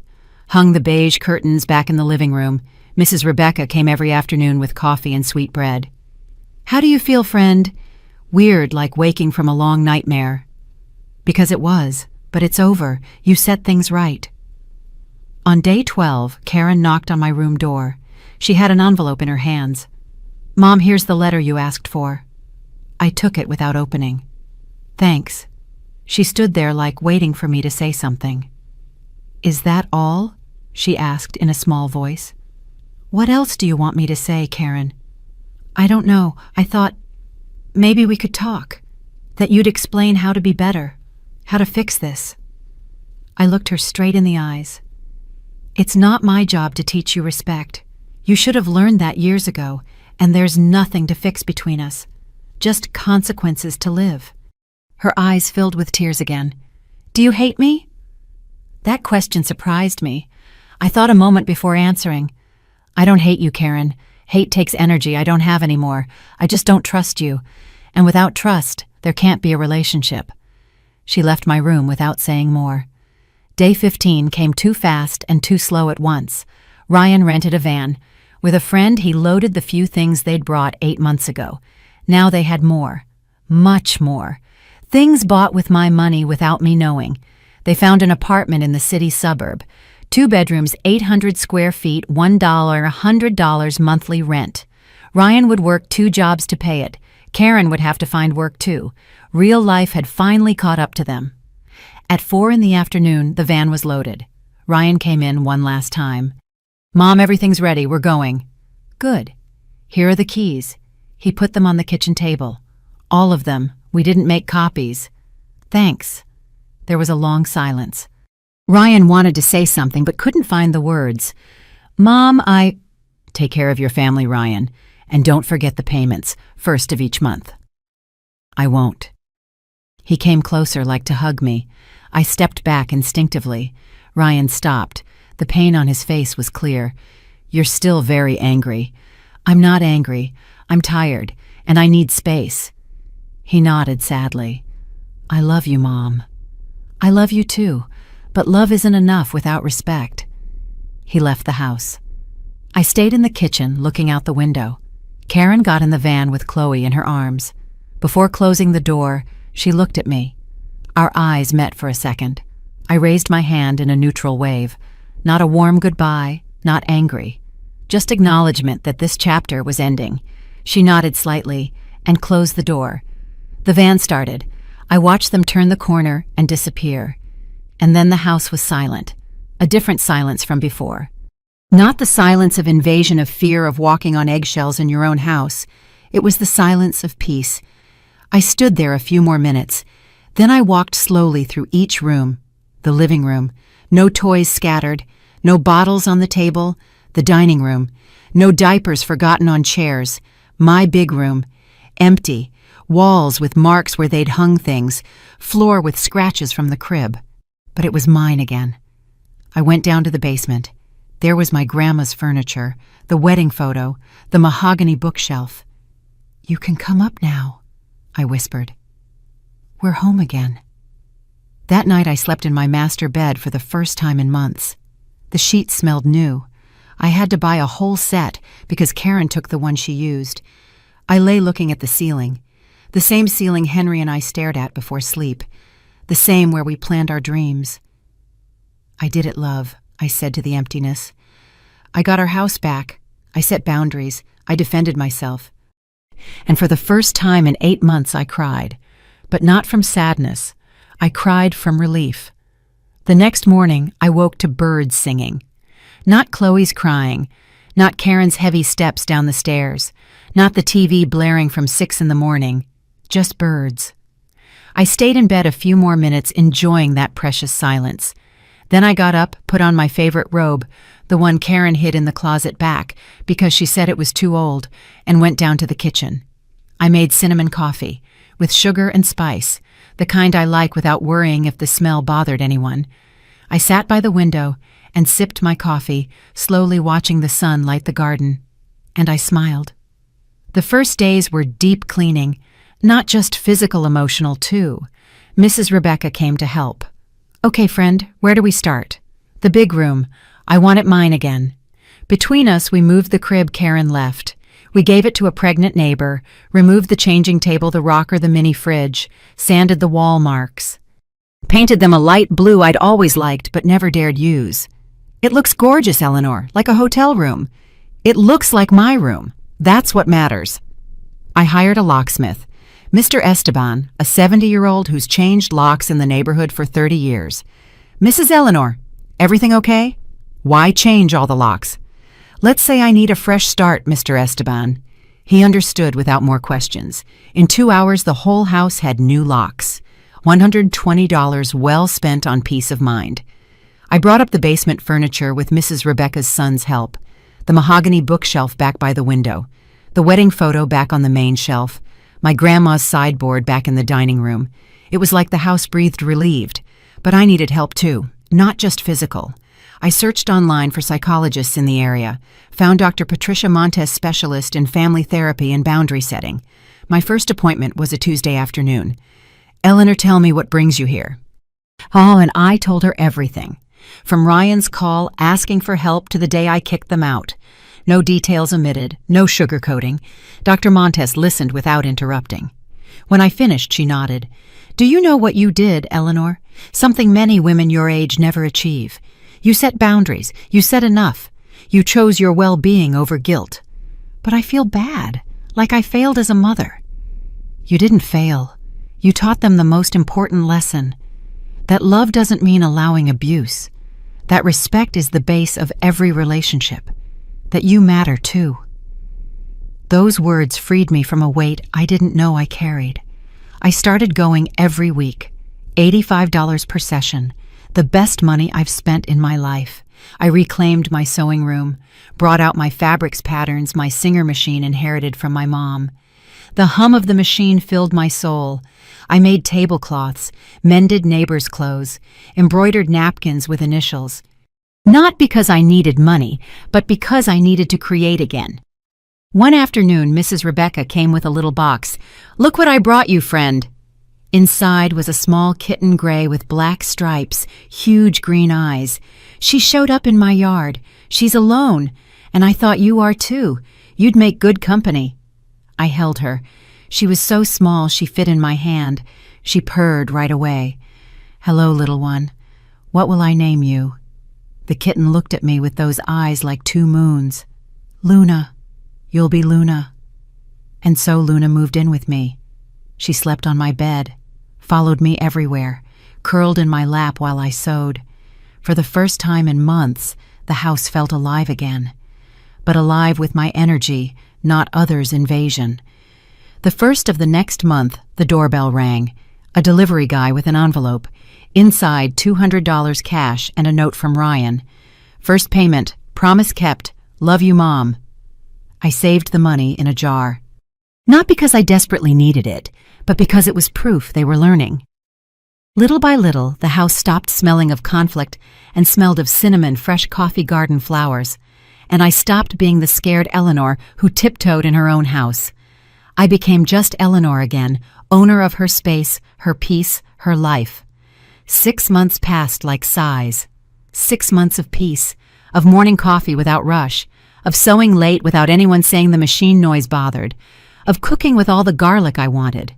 hung the beige curtains back in the living room. Mrs. Rebecca came every afternoon with coffee and sweet bread. How do you feel, friend? Weird, like waking from a long nightmare. Because it was, but it's over. You set things right. On day 12, Karen knocked on my room door. She had an envelope in her hands. Mom, here's the letter you asked for. I took it without opening. Thanks. She stood there like waiting for me to say something. Is that all? She asked in a small voice. What else do you want me to say, Karen? I don't know. I thought maybe we could talk. That you'd explain how to be better, how to fix this. I looked her straight in the eyes. It's not my job to teach you respect. You should have learned that years ago, and there's nothing to fix between us. Just consequences to live. Her eyes filled with tears again. Do you hate me? That question surprised me. I thought a moment before answering. I don't hate you, Karen. Hate takes energy I don't have anymore. I just don't trust you. And without trust, there can't be a relationship. She left my room without saying more. Day 15 came too fast and too slow at once. Ryan rented a van. With a friend, he loaded the few things they'd brought 8 months ago. Now they had more. Much more. Things bought with my money without me knowing. They found an apartment in the city suburb. 2 bedrooms, 800 square feet, $1, $100 monthly rent. Ryan would work 2 jobs to pay it. Karen would have to find work too. Real life had finally caught up to them. At 4 in the afternoon, the van was loaded. Ryan came in one last time. Mom, everything's ready. We're going. Good. Here are the keys. He put them on the kitchen table. All of them. We didn't make copies. Thanks. There was a long silence. Ryan wanted to say something but couldn't find the words. Mom, Take care of your family, Ryan, and don't forget the payments, first of each month. I won't. He came closer like to hug me. I stepped back instinctively. Ryan stopped. The pain on his face was clear. You're still very angry. I'm not angry. I'm tired, and I need space. He nodded sadly. I love you, Mom. I love you too. But love isn't enough without respect. He left the house. I stayed in the kitchen, looking out the window. Karen got in the van with Chloe in her arms. Before closing the door, she looked at me. Our eyes met for a second. I raised my hand in a neutral wave. Not a warm goodbye, not angry. Just acknowledgement that this chapter was ending. She nodded slightly and closed the door. The van started. I watched them turn the corner and disappear. And then the house was silent, a different silence from before. Not the silence of invasion, of fear of walking on eggshells in your own house. It was the silence of peace. I stood there a few more minutes. Then I walked slowly through each room. The living room. No toys scattered. No bottles on the table. The dining room. No diapers forgotten on chairs. My big room. Empty. Walls with marks where they'd hung things. Floor with scratches from the crib. But it was mine again. I went down to the basement. There was my grandma's furniture, the wedding photo, the mahogany bookshelf. You can come up now, I whispered. We're home again. That night I slept in my master bed for the first time in months. The sheets smelled new. I had to buy a whole set because Karen took the one she used. I lay looking at the ceiling. The same ceiling Henry and I stared at before sleep. The same where we planned our dreams. I did it, love, I said to the emptiness. I got our house back. I set boundaries. I defended myself. And for the first time in 8 months I cried. But not from sadness. I cried from relief. The next morning I woke to birds singing. Not Chloe's crying. Not Karen's heavy steps down the stairs. Not the TV blaring from 6 in the morning. Just birds. I stayed in bed a few more minutes enjoying that precious silence. Then I got up, put on my favorite robe, the one Karen hid in the closet back because she said it was too old, and went down to the kitchen. I made cinnamon coffee, with sugar and spice, the kind I like without worrying if the smell bothered anyone. I sat by the window and sipped my coffee, slowly watching the sun light the garden. And I smiled. The first days were deep cleaning, not just physical, emotional too. Mrs. Rebecca came to help. Okay, friend, where do we start? The big room. I want it mine again. Between us, we moved the crib Karen left. We gave it to a pregnant neighbor, removed the changing table, the rocker, the mini fridge, sanded the wall marks. Painted them a light blue I'd always liked but never dared use. It looks gorgeous, Eleanor, like a hotel room. It looks like my room. That's what matters. I hired a locksmith. Mr. Esteban, a 70-year-old who's changed locks in the neighborhood for 30 years. Mrs. Eleanor, everything okay? Why change all the locks? Let's say I need a fresh start, Mr. Esteban. He understood without more questions. In 2 hours, the whole house had new locks. $120 well spent on peace of mind. I brought up the basement furniture with Mrs. Rebecca's son's help. The mahogany bookshelf back by the window. The wedding photo back on the main shelf. My grandma's sideboard back in the dining room. It was like the house breathed relieved. But I needed help too, not just physical. I searched online for psychologists in the area, found Dr. Patricia Montes, specialist in family therapy and boundary setting. My first appointment was a Tuesday afternoon. Eleanor, tell me what brings you here. Oh, and I told her everything. From Ryan's call asking for help to the day I kicked them out. No details omitted, no sugarcoating. Dr. Montes listened without interrupting. When I finished, she nodded. Do you know what you did, Eleanor? Something many women your age never achieve. You set boundaries. You said enough. You chose your well-being over guilt. But I feel bad, like I failed as a mother. You didn't fail. You taught them the most important lesson. That love doesn't mean allowing abuse. That respect is the base of every relationship. That you matter too. Those words freed me from a weight I didn't know I carried. I started going every week, $85 per session, the best money I've spent in my life. I reclaimed my sewing room, brought out my fabrics patterns my Singer machine inherited from my mom. The hum of the machine filled my soul. I made tablecloths, mended neighbors' clothes, embroidered napkins with initials. Not because I needed money, but because I needed to create again. One afternoon, Mrs. Rebecca came with a little box. Look what I brought you, friend. Inside was a small kitten gray with black stripes, huge green eyes. She showed up in my yard. She's alone, and I thought you are too. You'd make good company. I held her. She was so small she fit in my hand. She purred right away. Hello, little one. What will I name you? The kitten looked at me with those eyes like 2 moons. Luna. You'll be Luna. And so Luna moved in with me. She slept on my bed, followed me everywhere, curled in my lap while I sewed. For the first time in months, the house felt alive again. But alive with my energy, not others' invasion. The first of the next month, the doorbell rang. A delivery guy with an envelope. Inside, $200 cash and a note from Ryan. First payment, promise kept, love you, Mom. I saved the money in a jar. Not because I desperately needed it, but because it was proof they were learning. Little by little, the house stopped smelling of conflict and smelled of cinnamon, fresh coffee garden flowers. And I stopped being the scared Eleanor who tiptoed in her own house. I became just Eleanor again, owner of her space, her peace, her life. 6 months passed like sighs. 6 months of peace, of morning coffee without rush, of sewing late without anyone saying the machine noise bothered, of cooking with all the garlic I wanted.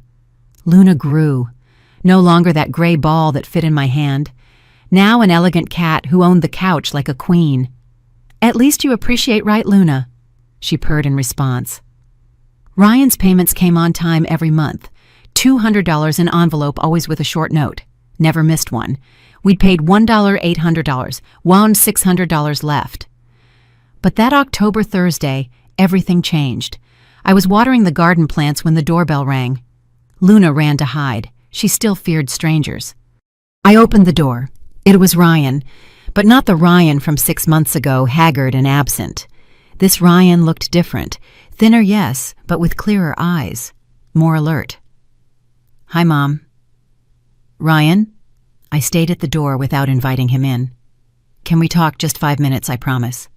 Luna grew, no longer that gray ball that fit in my hand, now an elegant cat who owned the couch like a queen. "At least you appreciate, right, Luna?" she purred in response. Ryan's payments came on time every month, $200 in envelope, always with a short note. Never missed one. We'd paid $1, $800, wound $600 left. But that October Thursday, everything changed. I was watering the garden plants when the doorbell rang. Luna ran to hide. She still feared strangers. I opened the door. It was Ryan, but not the Ryan from 6 months ago, haggard and absent. This Ryan looked different. Thinner, yes, but with clearer eyes. More alert. "Hi, Mom." "Ryan?" I stayed at the door without inviting him in. "Can we talk just 5 minutes, I promise?"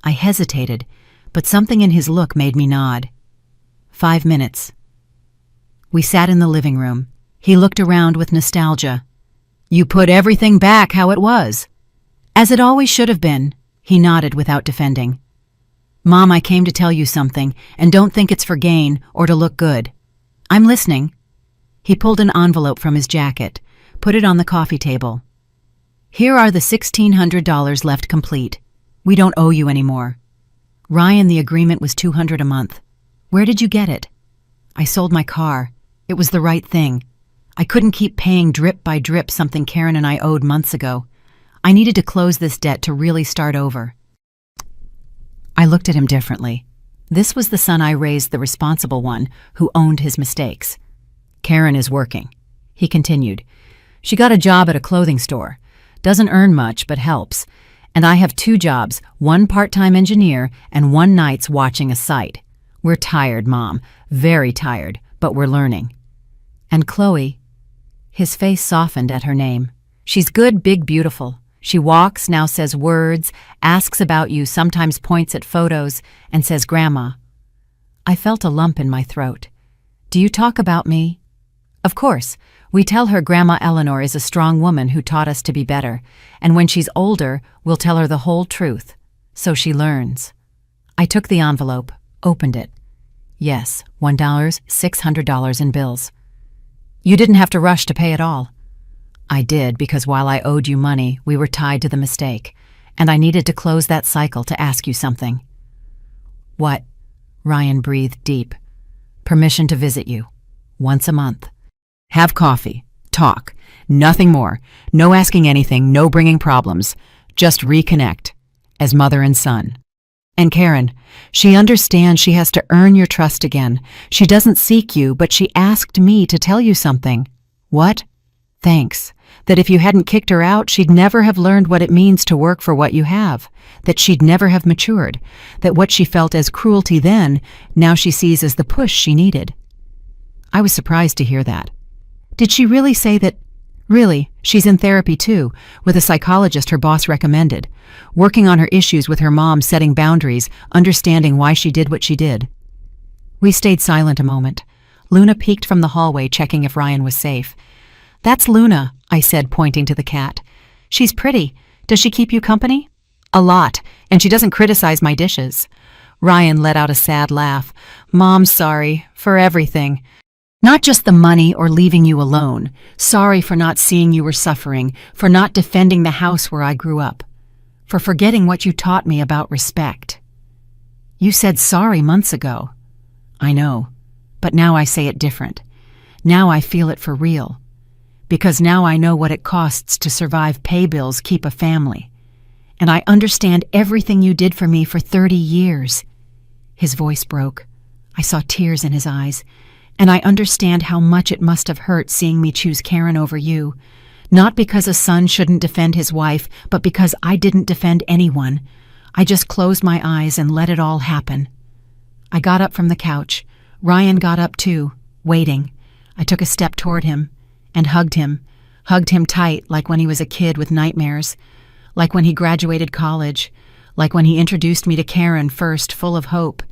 I hesitated, but something in his look made me nod. 5 minutes. We sat in the living room. He looked around with nostalgia. "You put everything back how it was." "As it always should have been," he nodded without defending. "Mom, I came to tell you something, and don't think it's for gain or to look good." "I'm listening." He pulled an envelope from his jacket, put it on the coffee table. "Here are the $1,600 left complete. We don't owe you anymore." "Ryan, the agreement was $200 a month. Where did you get it?" "I sold my car. It was the right thing. I couldn't keep paying drip by drip something Karen and I owed months ago. I needed to close this debt to really start over." I looked at him differently. This was the son I raised, the responsible one, who owned his mistakes. "Karen is working," he continued. "She got a job at a clothing store. Doesn't earn much, but helps. And I have 2 jobs, one part-time engineer and one nights watching a site. We're tired, Mom, very tired, but we're learning." "And Chloe?" His face softened at her name. "She's good, big, beautiful. She walks, now says words, asks about you, sometimes points at photos, and says Grandma." I felt a lump in my throat. "Do you talk about me?" "Of course. We tell her Grandma Eleanor is a strong woman who taught us to be better, and when she's older, we'll tell her the whole truth, so she learns." I took the envelope, opened it. Yes, $1, $600 in bills. "You didn't have to rush to pay it all." "I did, because while I owed you money, we were tied to the mistake, and I needed to close that cycle to ask you something." "What?" Ryan breathed deep. "Permission to visit you. Once a month. Have coffee. Talk. Nothing more. No asking anything, no bringing problems. Just reconnect. As mother and son. And Karen, she understands she has to earn your trust again. She doesn't seek you, but she asked me to tell you something." "What?" "Thanks. That if you hadn't kicked her out, she'd never have learned what it means to work for what you have. That she'd never have matured. That what she felt as cruelty then, now she sees as the push she needed." I was surprised to hear that. "Did she really say that?" "Really, she's in therapy too, with a psychologist her boss recommended, working on her issues with her mom, setting boundaries, understanding why she did what she did." We stayed silent a moment. Luna peeked from the hallway, checking if Ryan was safe. "That's Luna," I said, pointing to the cat. "She's pretty. Does she keep you company?" "A lot, and she doesn't criticize my dishes." Ryan let out a sad laugh. "Mom's sorry for everything. Not just the money or leaving you alone. Sorry for not seeing you were suffering, for not defending the house where I grew up, for forgetting what you taught me about respect." "You said sorry months ago." "I know, but now I say it different. Now I feel it for real. Because now I know what it costs to survive, pay bills, keep a family. And I understand everything you did for me for 30 years. His voice broke. I saw tears in his eyes. "And I understand how much it must have hurt seeing me choose Karen over you. Not because a son shouldn't defend his wife, but because I didn't defend anyone. I just closed my eyes and let it all happen." I got up from the couch. Ryan got up too, waiting. I took a step toward him and hugged him tight, like when he was a kid with nightmares, like when he graduated college, like when he introduced me to Karen first, full of hope.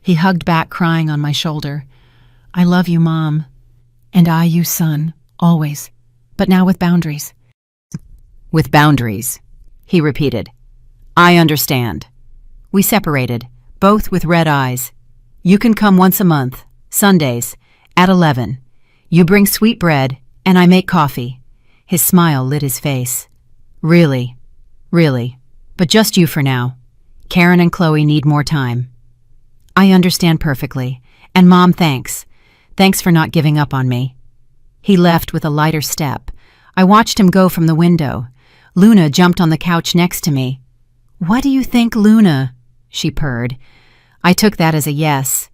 He hugged back, crying on my shoulder. "I love you, Mom. And I you, son, always. But now with boundaries." "With boundaries," he repeated. I understand. We separated, both with red eyes. You can come once a month, Sundays, at 11. You bring sweet bread, and I make coffee. His smile lit his face. Really, but just you for now. Karen and Chloe need more time. I understand perfectly, and Mom, thanks. Thanks for not giving up on me. He left with a lighter step. I watched him go from the window. Luna jumped on the couch next to me. What do you think, Luna? She purred. I took that as a yes.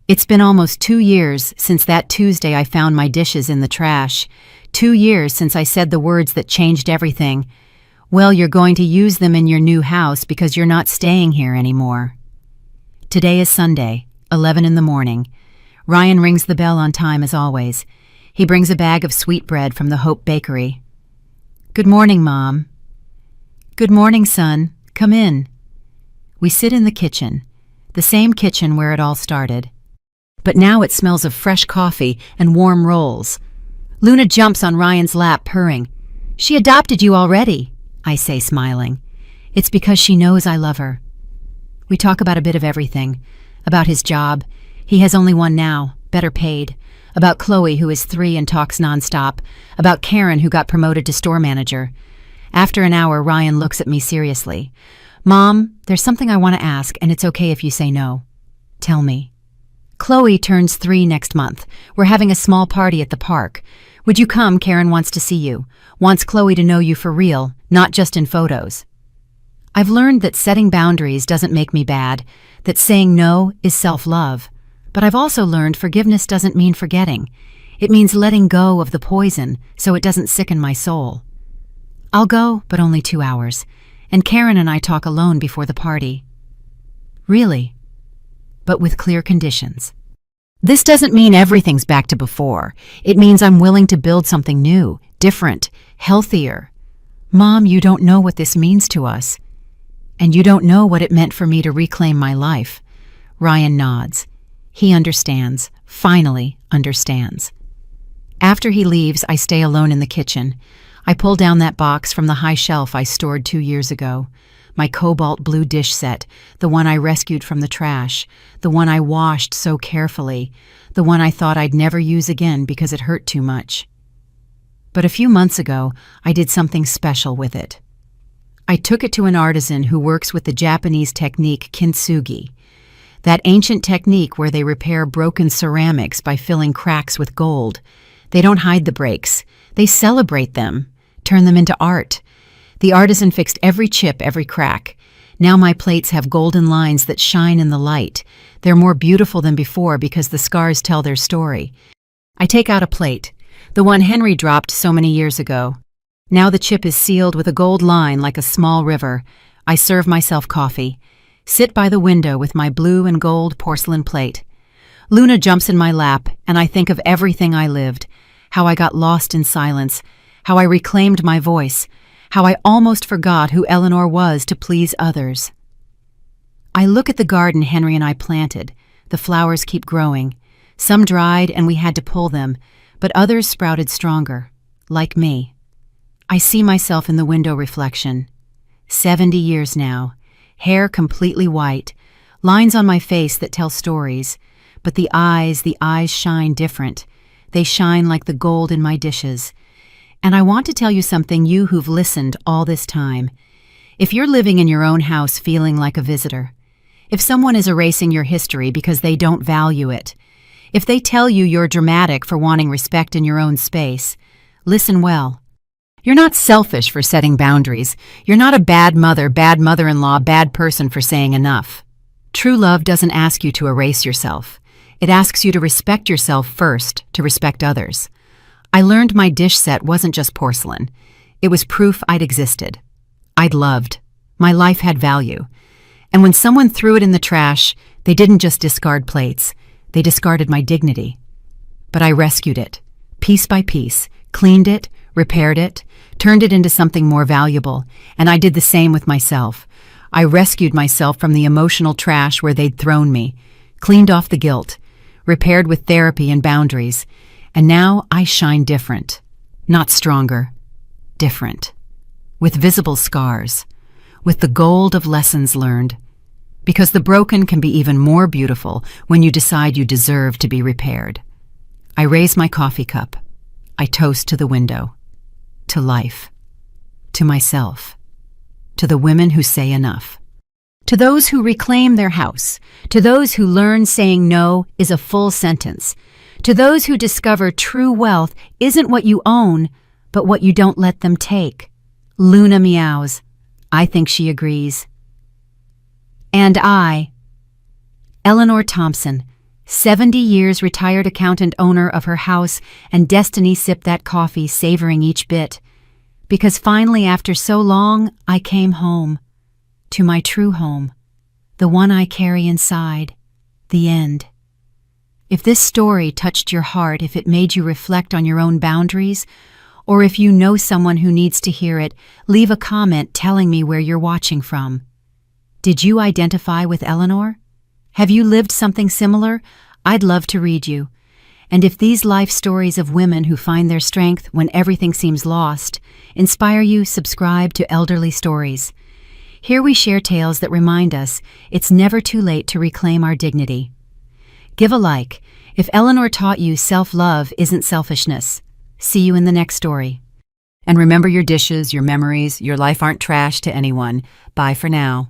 It's been almost 2 years since that Tuesday I found my dishes in the trash. 2 years since I said the words that changed everything. Well, you're going to use them in your new house because you're not staying here anymore. Today is Sunday, 11 in the morning. Ryan rings the bell on time as always. He brings a bag of sweetbread from the Hope Bakery. Good morning, Mom. Good morning, son. Come in. We sit in the kitchen, the same kitchen where it all started. But now it smells of fresh coffee and warm rolls. Luna jumps on Ryan's lap, purring. She adopted you already, I say, smiling. It's because she knows I love her. We talk about a bit of everything. About his job. He has only one now, better paid. About Chloe, who is 3 and talks nonstop. About Karen, who got promoted to store manager. After an hour, Ryan looks at me seriously. Mom, there's something I want to ask, and it's okay if you say no. Tell me. Chloe turns 3 next month. We're having a small party at the park. Would you come? Karen wants to see you. Wants Chloe to know you for real, not just in photos. I've learned that setting boundaries doesn't make me bad, that saying no is self-love. But I've also learned forgiveness doesn't mean forgetting. It means letting go of the poison so it doesn't sicken my soul. I'll go, but only 2 hours. And Karen and I talk alone before the party. Really? But with clear conditions. This doesn't mean everything's back to before. It means I'm willing to build something new, different, healthier. Mom, you don't know what this means to us. And you don't know what it meant for me to reclaim my life. Ryan nods. He understands, finally understands. After he leaves, I stay alone in the kitchen. I pull down that box from the high shelf I stored 2 years ago. My cobalt blue dish set, the one I rescued from the trash, the one I washed so carefully, the one I thought I'd never use again because it hurt too much. But a few months ago, I did something special with it. I took it to an artisan who works with the Japanese technique kintsugi, that ancient technique where they repair broken ceramics by filling cracks with gold. They don't hide the breaks. They celebrate them, turn them into art. The artisan fixed every chip, every crack. Now my plates have golden lines that shine in the light. They're more beautiful than before because the scars tell their story. I take out a plate, the one Henry dropped so many years ago. Now the chip is sealed with a gold line like a small river. I serve myself coffee. Sit by the window with my blue and gold porcelain plate. Luna jumps in my lap, and I think of everything I lived, how I got lost in silence, how I reclaimed my voice, how I almost forgot who Eleanor was to please others. I look at the garden Henry and I planted. The flowers keep growing. Some dried and we had to pull them, but others sprouted stronger, like me. I see myself in the window reflection. 70 years now, hair completely white, lines on my face that tell stories, but the eyes shine different. They shine like the gold in my dishes. And I want to tell you something, you who've listened all this time. If you're living in your own house feeling like a visitor, if someone is erasing your history because they don't value it, if they tell you you're dramatic for wanting respect in your own space, listen well. You're not selfish for setting boundaries. You're not a bad mother, bad mother-in-law, bad person for saying enough. True love doesn't ask you to erase yourself. It asks you to respect yourself first, to respect others. I learned my dish set wasn't just porcelain. It was proof I'd existed. I'd loved. My life had value. And when someone threw it in the trash, they didn't just discard plates. They discarded my dignity. But I rescued it, piece by piece, cleaned it, repaired it, turned it into something more valuable, and I did the same with myself. I rescued myself from the emotional trash where they'd thrown me, cleaned off the guilt, repaired with therapy and boundaries, and now I shine different. Not stronger, different. With visible scars, with the gold of lessons learned. Because the broken can be even more beautiful when you decide you deserve to be repaired. I raise my coffee cup. I toast to the window, to life, to myself, to the women who say enough, to those who reclaim their house, to those who learn saying no is a full sentence, to those who discover true wealth isn't what you own, but what you don't let them take. Luna meows. I think she agrees. And I, Eleanor Thompson, 70 years retired accountant, owner of her house, and Destiny sipped that coffee, savoring each bit. Because finally, after so long, I came home. To my true home. The one I carry inside. The end. If this story touched your heart, if it made you reflect on your own boundaries, or if you know someone who needs to hear it, leave a comment telling me where you're watching from. Did you identify with Eleanor? Have you lived something similar? I'd love to read you. And if these life stories of women who find their strength when everything seems lost inspire you, subscribe to Elderly Stories. Here we share tales that remind us it's never too late to reclaim our dignity. Give a like if Eleanor taught you self-love isn't selfishness. See you in the next story. And remember, your dishes, your memories, your life aren't trash to anyone. Bye for now.